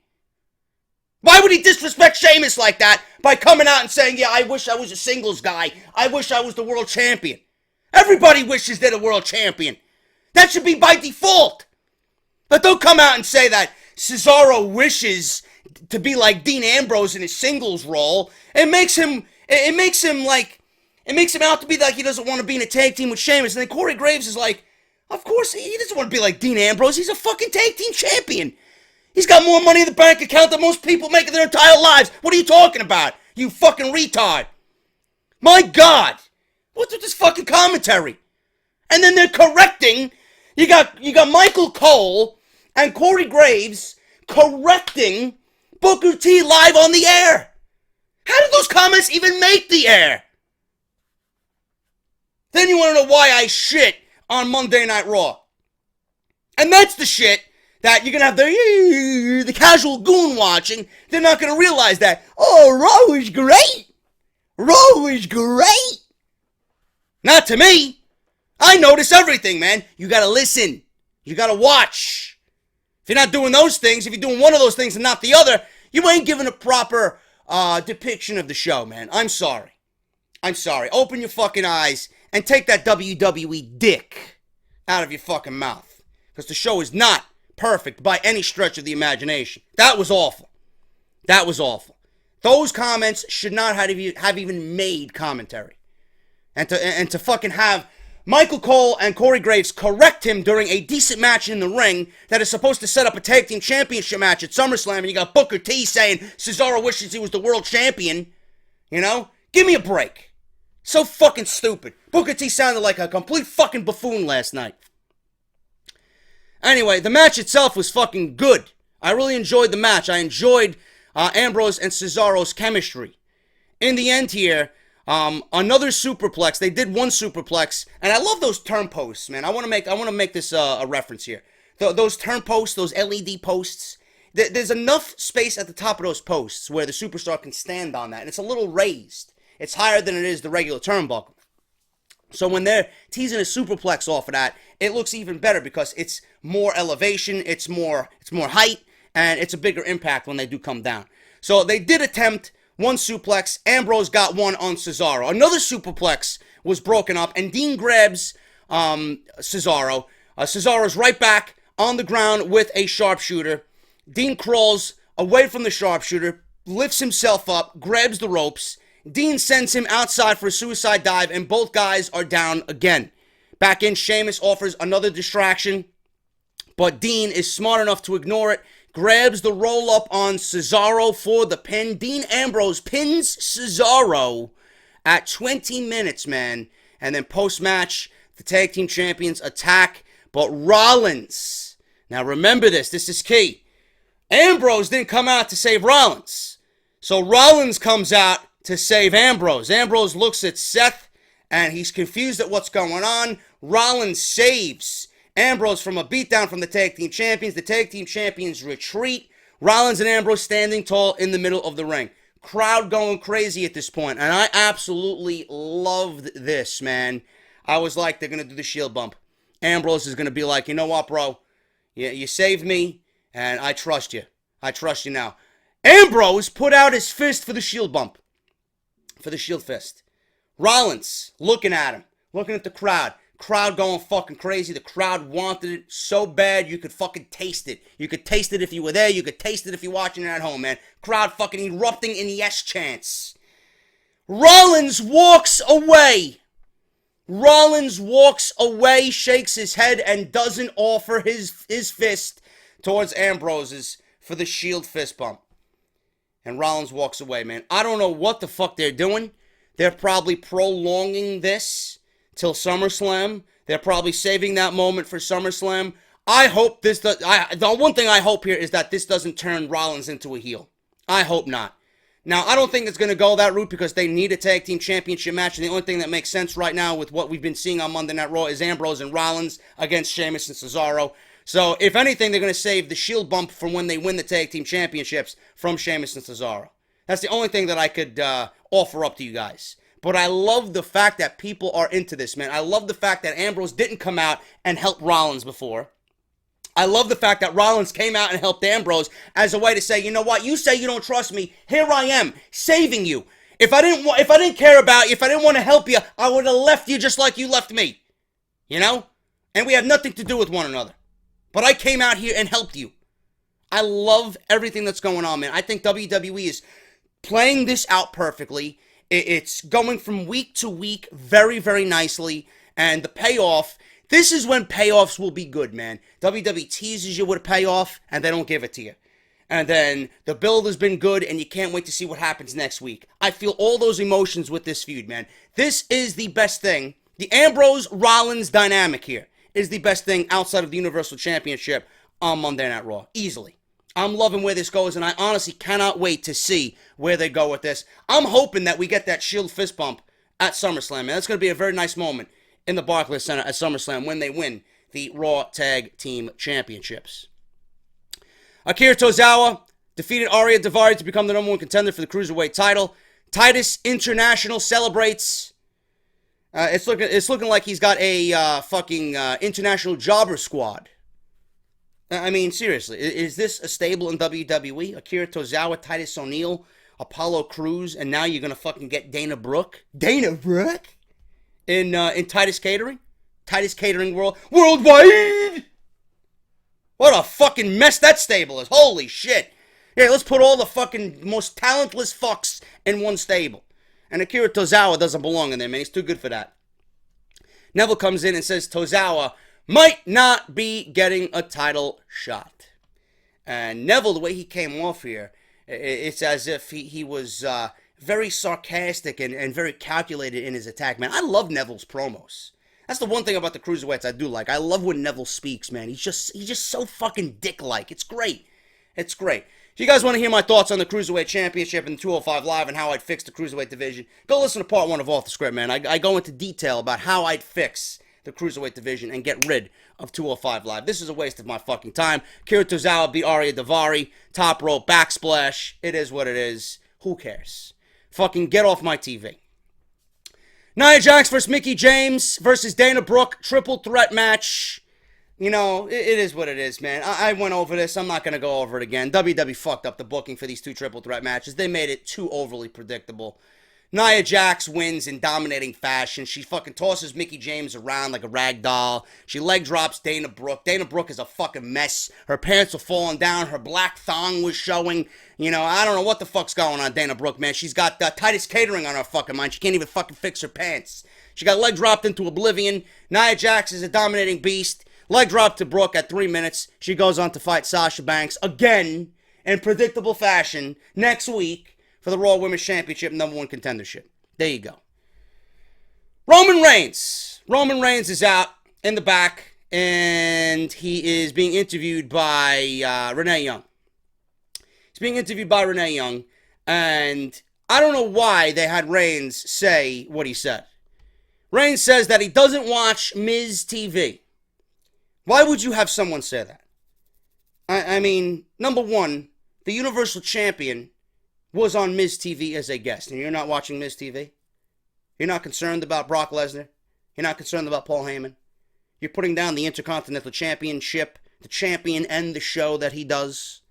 Why would he disrespect Sheamus like that by coming out and saying, yeah, I wish I was a singles guy. I wish I was the world champion. Everybody wishes they're the world champion. That should be by default. But don't come out and say that Cesaro wishes to be like Dean Ambrose in his singles role. It makes him out to be like he doesn't want to be in a tag team with Sheamus. And then Corey Graves is like, of course he doesn't want to be like Dean Ambrose. He's a fucking tag team champion. He's got more money in the bank account than most people make in their entire lives. What are you talking about, you fucking retard? My God. What's with this fucking commentary? And then they're correcting. You got Michael Cole and Corey Graves correcting Booker T live on the air. How did those comments even make the air? Then you want to know why I shit on Monday Night Raw. And that's the shit that you're going to have the casual goon watching. They're not going to realize that, oh, Raw is great. Raw is great. Not to me. I notice everything, man. You got to listen. You got to watch. If you're not doing those things, if you're doing one of those things and not the other, you ain't giving a proper depiction of the show, man. I'm sorry. I'm sorry. Open your fucking eyes and take that WWE dick out of your fucking mouth. Because the show is not perfect by any stretch of the imagination. That was awful. That was awful. Those comments should not have even made commentary. And to fucking have Michael Cole and Corey Graves correct him during a decent match in the ring that is supposed to set up a tag team championship match at SummerSlam, and you got Booker T saying Cesaro wishes he was the world champion. You know? Give me a break. So fucking stupid. Booker T sounded like a complete fucking buffoon last night. Anyway, the match itself was fucking good. I really enjoyed the match. I enjoyed Ambrose and Cesaro's chemistry. In the end here, another superplex. They did one superplex, and I love those turn posts, man. I want to make this a reference here. Those turn posts, those LED posts. There's enough space at the top of those posts where the superstar can stand on that, and it's a little raised. It's higher than it is the regular turnbuckle. So when they're teasing a superplex off of that, it looks even better because it's more elevation, it's more height, and it's a bigger impact when they do come down. So they did attempt one suplex. Ambrose got one on Cesaro. Another superplex was broken up, and Dean grabs Cesaro. Cesaro's right back on the ground with a sharpshooter. Dean crawls away from the sharpshooter, lifts himself up, grabs the ropes. Dean sends him outside for a suicide dive, and both guys are down again. Back in, Sheamus offers another distraction, but Dean is smart enough to ignore it, grabs the roll-up on Cesaro for the pin. Dean Ambrose pins Cesaro at 20 minutes, man. And then post-match, the tag team champions attack, but Rollins. Now remember this is key. Ambrose didn't come out to save Rollins. So Rollins comes out to save Ambrose. Ambrose looks at Seth, and he's confused at what's going on. Rollins saves Ambrose from a beatdown from the tag team champions. The tag team champions retreat. Rollins and Ambrose standing tall in the middle of the ring. Crowd going crazy at this point, and I absolutely loved this, man. I was like, they're going to do the shield bump. Ambrose is going to be like, you know what, bro? You saved me, and I trust you. I trust you now. Ambrose put out his fist for the shield bump. For the shield fist. Rollins looking at him. Looking at the crowd. Crowd going fucking crazy. The crowd wanted it so bad you could fucking taste it. You could taste it if you were there. You could taste it if you're watching it at home, man. Crowd fucking erupting in yes chants. Rollins walks away. Rollins walks away, shakes his head, and doesn't offer his fist towards Ambrose's for the shield fist bump. And Rollins walks away, man. I don't know what the fuck they're doing. They're probably prolonging this till SummerSlam. They're probably saving that moment for SummerSlam. I hope this does. The one thing I hope here is that this doesn't turn Rollins into a heel. I hope not. Now, I don't think it's going to go that route because they need a tag team championship match. And the only thing that makes sense right now with what we've been seeing on Monday Night Raw is Ambrose and Rollins against Sheamus and Cesaro. So, if anything, they're going to save the shield bump from when they win the tag team championships from Sheamus and Cesaro. That's the only thing that I could offer up to you guys. But I love the fact that people are into this, man. I love the fact that Ambrose didn't come out and help Rollins before. I love the fact that Rollins came out and helped Ambrose as a way to say, you know what, you say you don't trust me. Here I am, saving you. If I didn't care about you, if I didn't want to help you, I would have left you just like you left me. You know? And we have nothing to do with one another. But I came out here and helped you. I love everything that's going on, man. I think WWE is playing this out perfectly. It's going from week to week very, very nicely. And the payoff, this is when payoffs will be good, man. WWE teases you with a payoff, and they don't give it to you. And then the build has been good, and you can't wait to see what happens next week. I feel all those emotions with this feud, man. This is the best thing. The Ambrose-Rollins dynamic here is the best thing outside of the Universal Championship on Monday Night Raw. Easily. I'm loving where this goes, and I honestly cannot wait to see where they go with this. I'm hoping that we get that shield fist bump at SummerSlam, man. That's going to be a very nice moment in the Barclays Center at SummerSlam when they win the Raw Tag Team Championships. Akira Tozawa defeated Ariya Daivari to become the number one contender for the Cruiserweight title. Titus International celebrates. It's looking like he's got a fucking international jobber squad. I mean, seriously, is this a stable in WWE? Akira Tozawa, Titus O'Neil, Apollo Crews, and now you're gonna fucking get Dana Brooke? Dana Brooke? In Titus Catering? Titus Catering Worldwide? What a fucking mess that stable is. Holy shit. Yeah, let's put all the fucking most talentless fucks in one stable. And Akira Tozawa doesn't belong in there, man. He's too good for that. Neville comes in and says Tozawa might not be getting a title shot. And Neville, the way he came off here, it's as if he was very sarcastic and very calculated in his attack, man. I love Neville's promos. That's the one thing about the Cruiserweights I do like. I love when Neville speaks, man. He's just so fucking dick-like. It's great. It's great. If you guys want to hear my thoughts on the Cruiserweight Championship and the 205 Live and how I'd fix the Cruiserweight division, go listen to part 1 of Off the Script, man. I go into detail about how I'd fix the Cruiserweight division and get rid of 205 Live. This is a waste of my fucking time. Akira Tozawa beat Arya Daivari. Top rope backsplash. It is what it is. Who cares? Fucking get off my TV. Nia Jax versus Mickie James versus Dana Brooke. Triple threat match. You know, it is what it is, man. I went over this. I'm not going to go over it again. WWE fucked up the booking for these 2 triple threat matches. They made it too overly predictable. Nia Jax wins in dominating fashion. She fucking tosses Mickie James around like a rag doll. She leg drops Dana Brooke. Dana Brooke is a fucking mess. Her pants were falling down. Her black thong was showing. You know, I don't know what the fuck's going on, Dana Brooke, man. She's got Titus Catering on her fucking mind. She can't even fucking fix her pants. She got leg dropped into oblivion. Nia Jax is a dominating beast. Leg drop to Brooke at 3 minutes. She goes on to fight Sasha Banks again in predictable fashion next week for the Raw Women's Championship #1 contendership. There you go. Roman Reigns. Roman Reigns is out in the back, and he is being interviewed by Renee Young. He's being interviewed by Renee Young, and I don't know why they had Reigns say what he said. Reigns says that he doesn't watch Miz TV. Why would you have someone say that? I mean, number one, the Universal Champion was on Miz TV as a guest, and you're not watching Miz TV? You're not concerned about Brock Lesnar? You're not concerned about Paul Heyman? You're putting down the Intercontinental Championship, the champion, and the show that he does?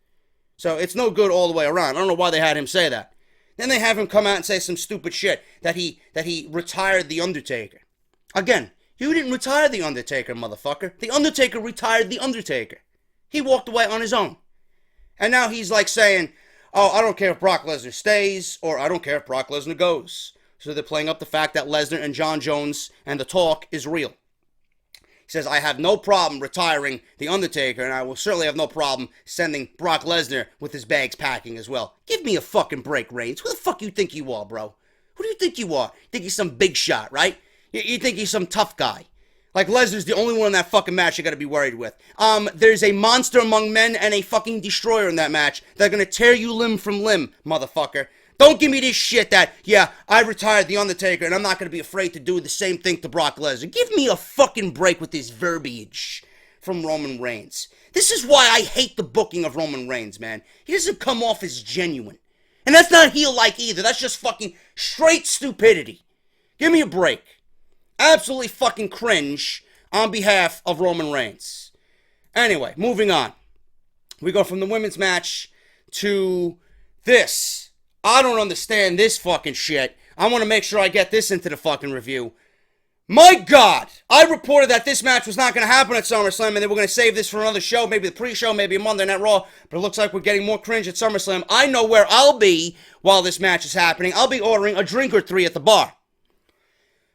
So it's no good all the way around. I don't know why they had him say that. Then they have him come out and say some stupid shit that he retired The Undertaker. Again, you didn't retire The Undertaker, motherfucker. The Undertaker retired The Undertaker. He walked away on his own. And now he's like saying, oh, I don't care if Brock Lesnar stays, or I don't care if Brock Lesnar goes. So they're playing up the fact that Lesnar and John Jones and the talk is real. He says, I have no problem retiring The Undertaker, and I will certainly have no problem sending Brock Lesnar with his bags packing as well. Give me a fucking break, Reigns. Who the fuck you think you are, bro? Who do you think you are? You think he's some big shot, right? You think he's some tough guy. Like, Lesnar's the only one in that fucking match you gotta be worried with. There's a monster among men and a fucking destroyer in that match. They're gonna tear you limb from limb, motherfucker. Don't give me this shit that, yeah, I retired The Undertaker and I'm not gonna be afraid to do the same thing to Brock Lesnar. Give me a fucking break with this verbiage from Roman Reigns. This is why I hate the booking of Roman Reigns, man. He doesn't come off as genuine. And that's not heel-like either. That's just fucking straight stupidity. Give me a break. Absolutely fucking cringe on behalf of Roman Reigns. Anyway, moving on. We go from the women's match to this. I don't understand this fucking shit. I want to make sure I get this into the fucking review. My God! I reported that this match was not going to happen at SummerSlam and they were going to save this for another show, maybe the pre-show, maybe a Monday Night Raw, but it looks like we're getting more cringe at SummerSlam. I know where I'll be while this match is happening. I'll be ordering a drink or 3 at the bar.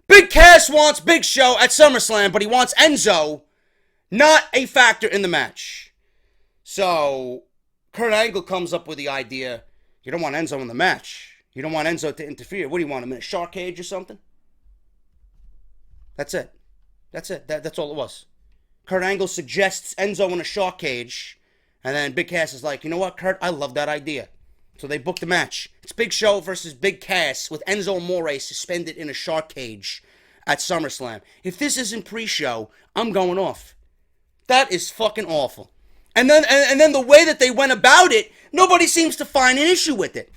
Big Cass wants Big Show at SummerSlam, but he wants Enzo not a factor in the match. So, Kurt Angle comes up with the idea, you don't want Enzo in the match. You don't want Enzo to interfere. What do you want, him in a shark cage or something? That's it. That's it. That's all it was. Kurt Angle suggests Enzo in a shark cage, and then Big Cass is like, you know what, Kurt, I love that idea. So they booked the match. It's Big Show versus Big Cass with Enzo Amore suspended in a shark cage at SummerSlam. If this isn't pre-show, I'm going off. That is fucking awful. And then the way that they went about it, nobody seems to find an issue with it.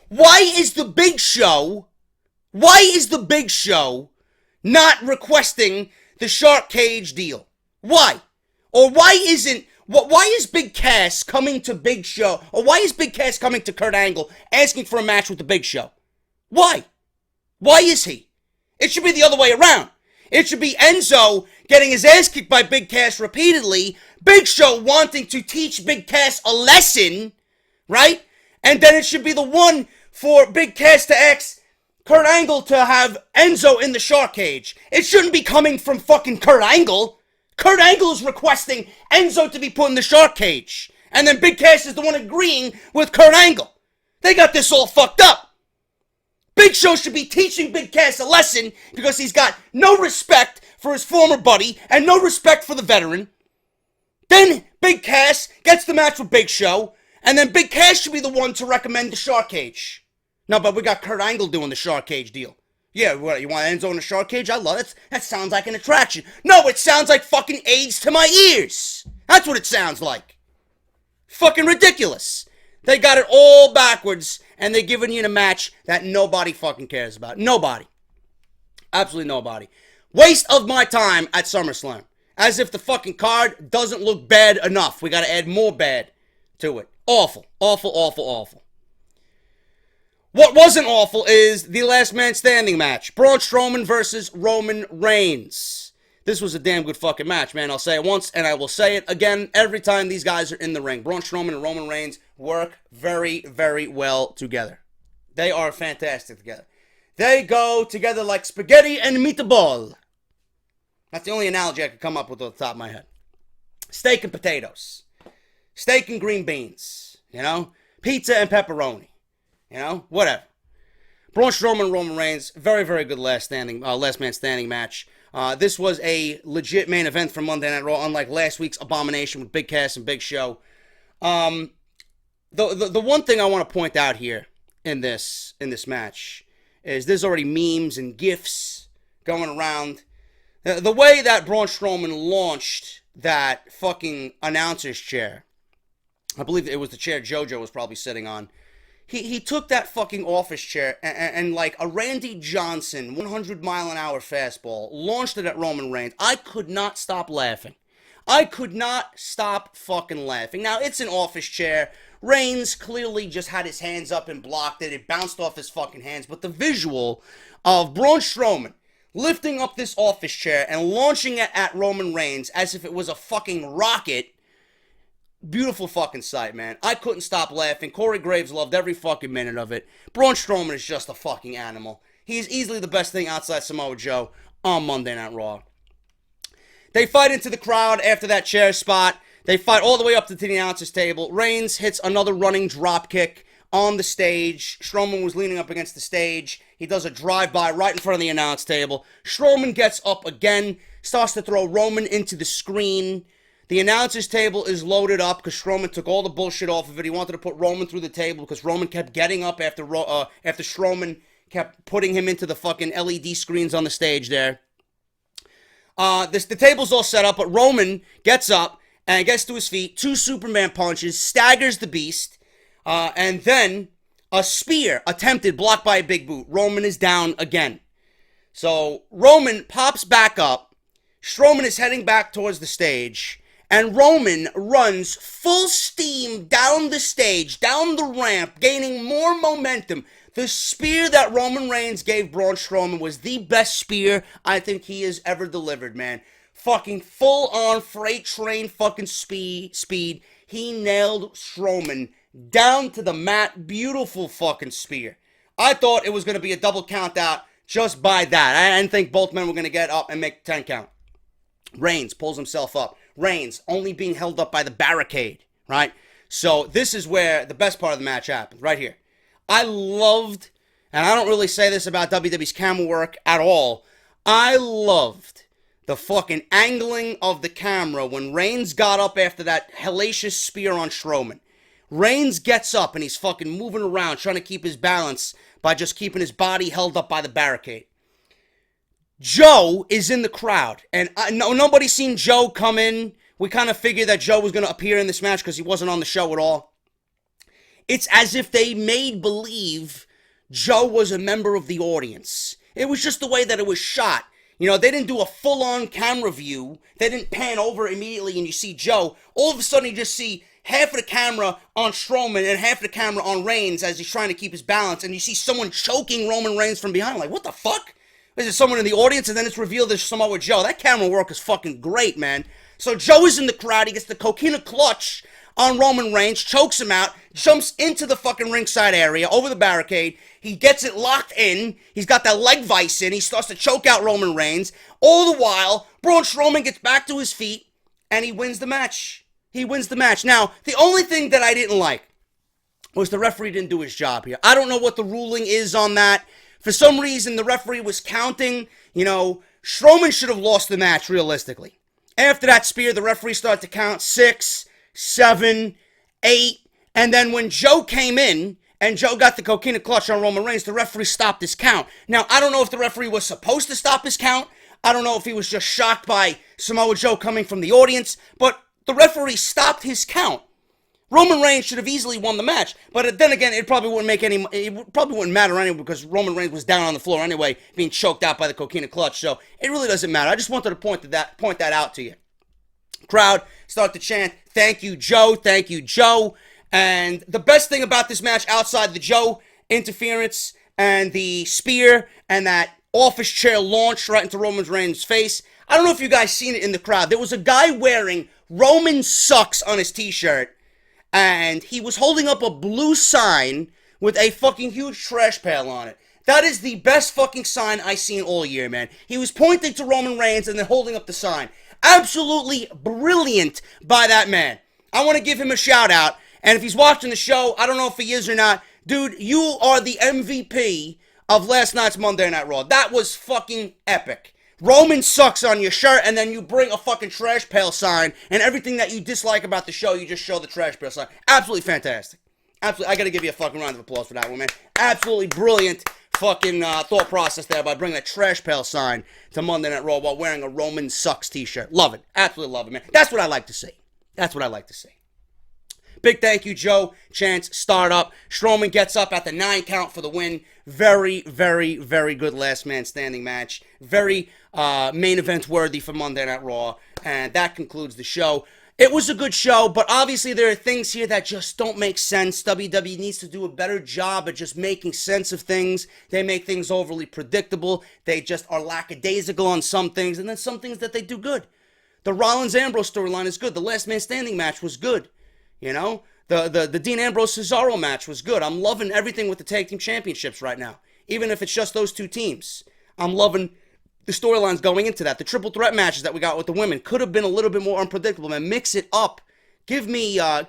Why is the Big Show not requesting the shark cage deal? Why? Or why is Big Cass coming to Big Show? Or why is Big Cass coming to Kurt Angle asking for a match with the Big Show? Why? Why is he? It should be the other way around. It should be Enzo getting his ass kicked by Big Cass repeatedly, Big Show wanting to teach Big Cass a lesson, right? And then it should be the one for Big Cass to ask Kurt Angle to have Enzo in the shark cage. It shouldn't be coming from fucking Kurt Angle. Kurt Angle is requesting Enzo to be put in the shark cage. And then Big Cass is the one agreeing with Kurt Angle. They got this all fucked up. Big Show should be teaching Big Cass a lesson because he's got no respect for his former buddy and no respect for the veteran. Then Big Cass gets the match with Big Show, and then Big Cass should be the one to recommend the shark cage. No, but we got Kurt Angle doing the shark cage deal. Yeah, what, you want Enzo in the shark cage? I love it. That sounds like an attraction. No, it sounds like fucking AIDS to my ears. That's what it sounds like. Fucking ridiculous. They got it all backwards, and they're giving you a match that nobody fucking cares about. Nobody. Absolutely nobody. Waste of my time at SummerSlam. As if the fucking card doesn't look bad enough. We gotta add more bad to it. Awful. Awful, awful, awful. What wasn't awful is the last man standing match. Braun Strowman versus Roman Reigns. This was a damn good fucking match, man. I'll say it once, and I will say it again every time these guys are in the ring. Braun Strowman and Roman Reigns work very, very well together. They are fantastic together. They go together like spaghetti and meatball. That's the only analogy I could come up with off the top of my head. Steak and potatoes. Steak and green beans. You know? Pizza and pepperoni. You know? Whatever. Braun Strowman and Roman Reigns, very, very good last man standing match. This was a legit main event for Monday Night Raw, unlike last week's abomination with Big Cass and Big Show. The one thing I want to point out here in this match is there's already memes and GIFs going around. The way that Braun Strowman launched that fucking announcer's chair, I believe it was the chair JoJo was probably sitting on. He took that fucking office chair and like a Randy Johnson 100-mile-an-hour fastball, launched it at Roman Reigns. I could not stop laughing. I could not stop fucking laughing. Now, it's an office chair. Reigns clearly just had his hands up and blocked it. It bounced off his fucking hands. But the visual of Braun Strowman lifting up this office chair and launching it at Roman Reigns as if it was a fucking rocket. Beautiful fucking sight, man. I couldn't stop laughing. Corey Graves loved every fucking minute of it. Braun Strowman is just a fucking animal. He's easily the best thing outside Samoa Joe on Monday Night Raw. They fight into the crowd after that chair spot. They fight all the way up to the announcer's table. Reigns hits another running drop kick on the stage. Strowman was leaning up against the stage. He does a drive-by right in front of the announce table. Strowman gets up again, starts to throw Roman into the screen. The announcer's table is loaded up because Strowman took all the bullshit off of it. He wanted to put Roman through the table because Roman kept getting up after Strowman kept putting him into the fucking LED screens on the stage there. The table's all set up, but Roman gets up and gets to his feet. 2 Superman punches, staggers the Beast, and then a spear attempted, blocked by a big boot. Roman is down again. So Roman pops back up. Strowman is heading back towards the stage. And Roman runs full steam down the stage, down the ramp, gaining more momentum. The spear that Roman Reigns gave Braun Strowman was the best spear I think he has ever delivered, man. Fucking full-on freight train fucking speed. He nailed Strowman down to the mat. Beautiful fucking spear. I thought it was going to be a double count out just by that. I didn't think both men were going to get up and make 10 count. Reigns pulls himself up. Reigns only being held up by the barricade, right? So this is where the best part of the match happened, right here. I loved, and I don't really say this about WWE's camera work at all, I loved the fucking angling of the camera when Reigns got up after that hellacious spear on Strowman. Reigns gets up and he's fucking moving around trying to keep his balance by just keeping his body held up by the barricade. Joe is in the crowd, and nobody's seen Joe come in. We kind of figured that Joe was going to appear in this match because he wasn't on the show at all. It's as if they made believe Joe was a member of the audience. It was just the way that it was shot. You know, they didn't do a full-on camera view. They didn't pan over immediately and you see Joe. All of a sudden you just see half of the camera on Strowman and half of the camera on Reigns as he's trying to keep his balance, and you see someone choking Roman Reigns from behind. Like, what the fuck? Is it someone in the audience? And then it's revealed there's Samoa Joe. That camera work is fucking great, man. So Joe is in the crowd. He gets the coquina clutch on Roman Reigns, chokes him out, jumps into the fucking ringside area, over the barricade. He gets it locked in. He's got that leg vice in. He starts to choke out Roman Reigns. All the while, Braun Strowman gets back to his feet, and he wins the match. He wins the match. Now, the only thing that I didn't like was the referee didn't do his job here. I don't know what the ruling is on that. For some reason, the referee was counting. You know, Strowman should have lost the match, realistically. After that spear, the referee started to count 6, 7, 8, and then when Joe came in, and Joe got the coquina clutch on Roman Reigns, the referee stopped his count. Now, I don't know if the referee was supposed to stop his count. I don't know if he was just shocked by Samoa Joe coming from the audience, but the referee stopped his count. Roman Reigns should have easily won the match, but then again, it probably wouldn't matter anyway because Roman Reigns was down on the floor anyway, being choked out by the coquina clutch, so it really doesn't matter. I just wanted to point that out to you. Crowd start to chant, "Thank you, Joe, thank you, Joe." And the best thing about this match, outside the Joe interference and the spear and that office chair launch right into Roman Reigns' face, I don't know if you guys seen it in the crowd. There was a guy wearing "Roman sucks" on his t-shirt, and he was holding up a blue sign with a fucking huge trash pail on it. That is the best fucking sign I've seen all year, man. He was pointing to Roman Reigns and then holding up the sign. Absolutely brilliant by that man. I want to give him a shout out. And if he's watching the show, I don't know if he is or not. Dude, you are the MVP of last night's Monday Night Raw. That was fucking epic. Roman sucks on your shirt, and then you bring a fucking trash pail sign, and everything that you dislike about the show, you just show the trash pail sign. Absolutely fantastic. Absolutely, I gotta give you a fucking round of applause for that one, man. Absolutely brilliant fucking thought process there by bringing a trash pail sign to Monday Night Raw while wearing a Roman sucks t-shirt. Love it. Absolutely love it, man. That's what I like to see. That's what I like to see. Big thank you, Joe. Chance, start up. Strowman gets up at the 9 count for the win. Very, very, very good last man standing match. Very main event worthy for Monday Night Raw. And that concludes the show. It was a good show, but obviously there are things here that just don't make sense. WWE needs to do a better job at just making sense of things. They make things overly predictable. They just are lackadaisical on some things, and then some things that they do good. The Rollins-Ambrose storyline is good. The last man standing match was good. You know, the Dean Ambrose-Cesaro match was good. I'm loving everything with the tag team championships right now. Even if it's just those two teams. I'm loving the storylines going into that. The triple threat matches that we got with the women could have been a little bit more unpredictable, man. Mix it up. Give me a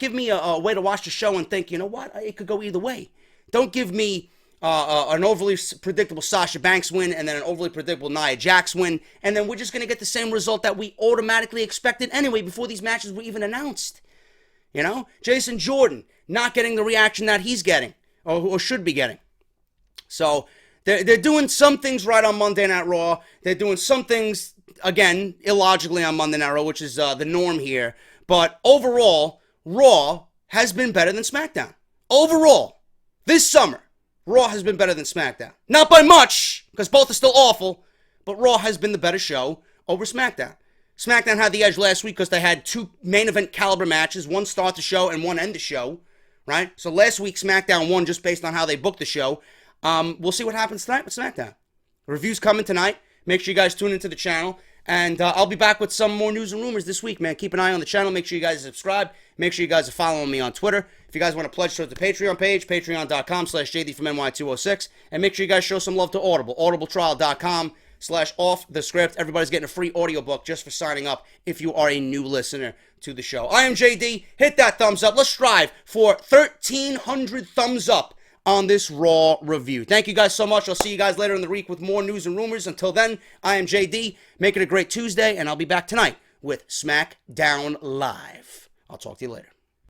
way to watch the show and think, you know what, it could go either way. Don't give me an overly predictable Sasha Banks win and then an overly predictable Nia Jax win, and then we're just going to get the same result that we automatically expected anyway before these matches were even announced. You know, Jason Jordan not getting the reaction that he's getting or should be getting. So they're doing some things right on Monday Night Raw. They're doing some things, again, illogically on Monday Night Raw, which is the norm here. But overall, Raw has been better than SmackDown. Overall, this summer, Raw has been better than SmackDown. Not by much, because both are still awful, but Raw has been the better show over SmackDown. SmackDown had the edge last week because they had 2 main event caliber matches, one start the show and one end the show, right? So last week SmackDown won just based on how they booked the show. We'll see what happens tonight with SmackDown. Review's coming tonight. Make sure you guys tune into the channel. And I'll be back with some more news and rumors this week, man. Keep an eye on the channel. Make sure you guys subscribe. Make sure you guys are following me on Twitter. If you guys want to pledge towards the Patreon page, patreon.com/JD from NY206. And make sure you guys show some love to Audible, audibletrial.com/offthescript. Everybody's getting a free audiobook just for signing up if you are a new listener to the show. I am JD. Hit that thumbs up. Let's strive for 1,300 thumbs up on this Raw review. Thank you guys so much. I'll see you guys later in the week with more news and rumors. Until then, I am JD. Make it a great Tuesday, and I'll be back tonight with SmackDown Live. I'll talk to you later.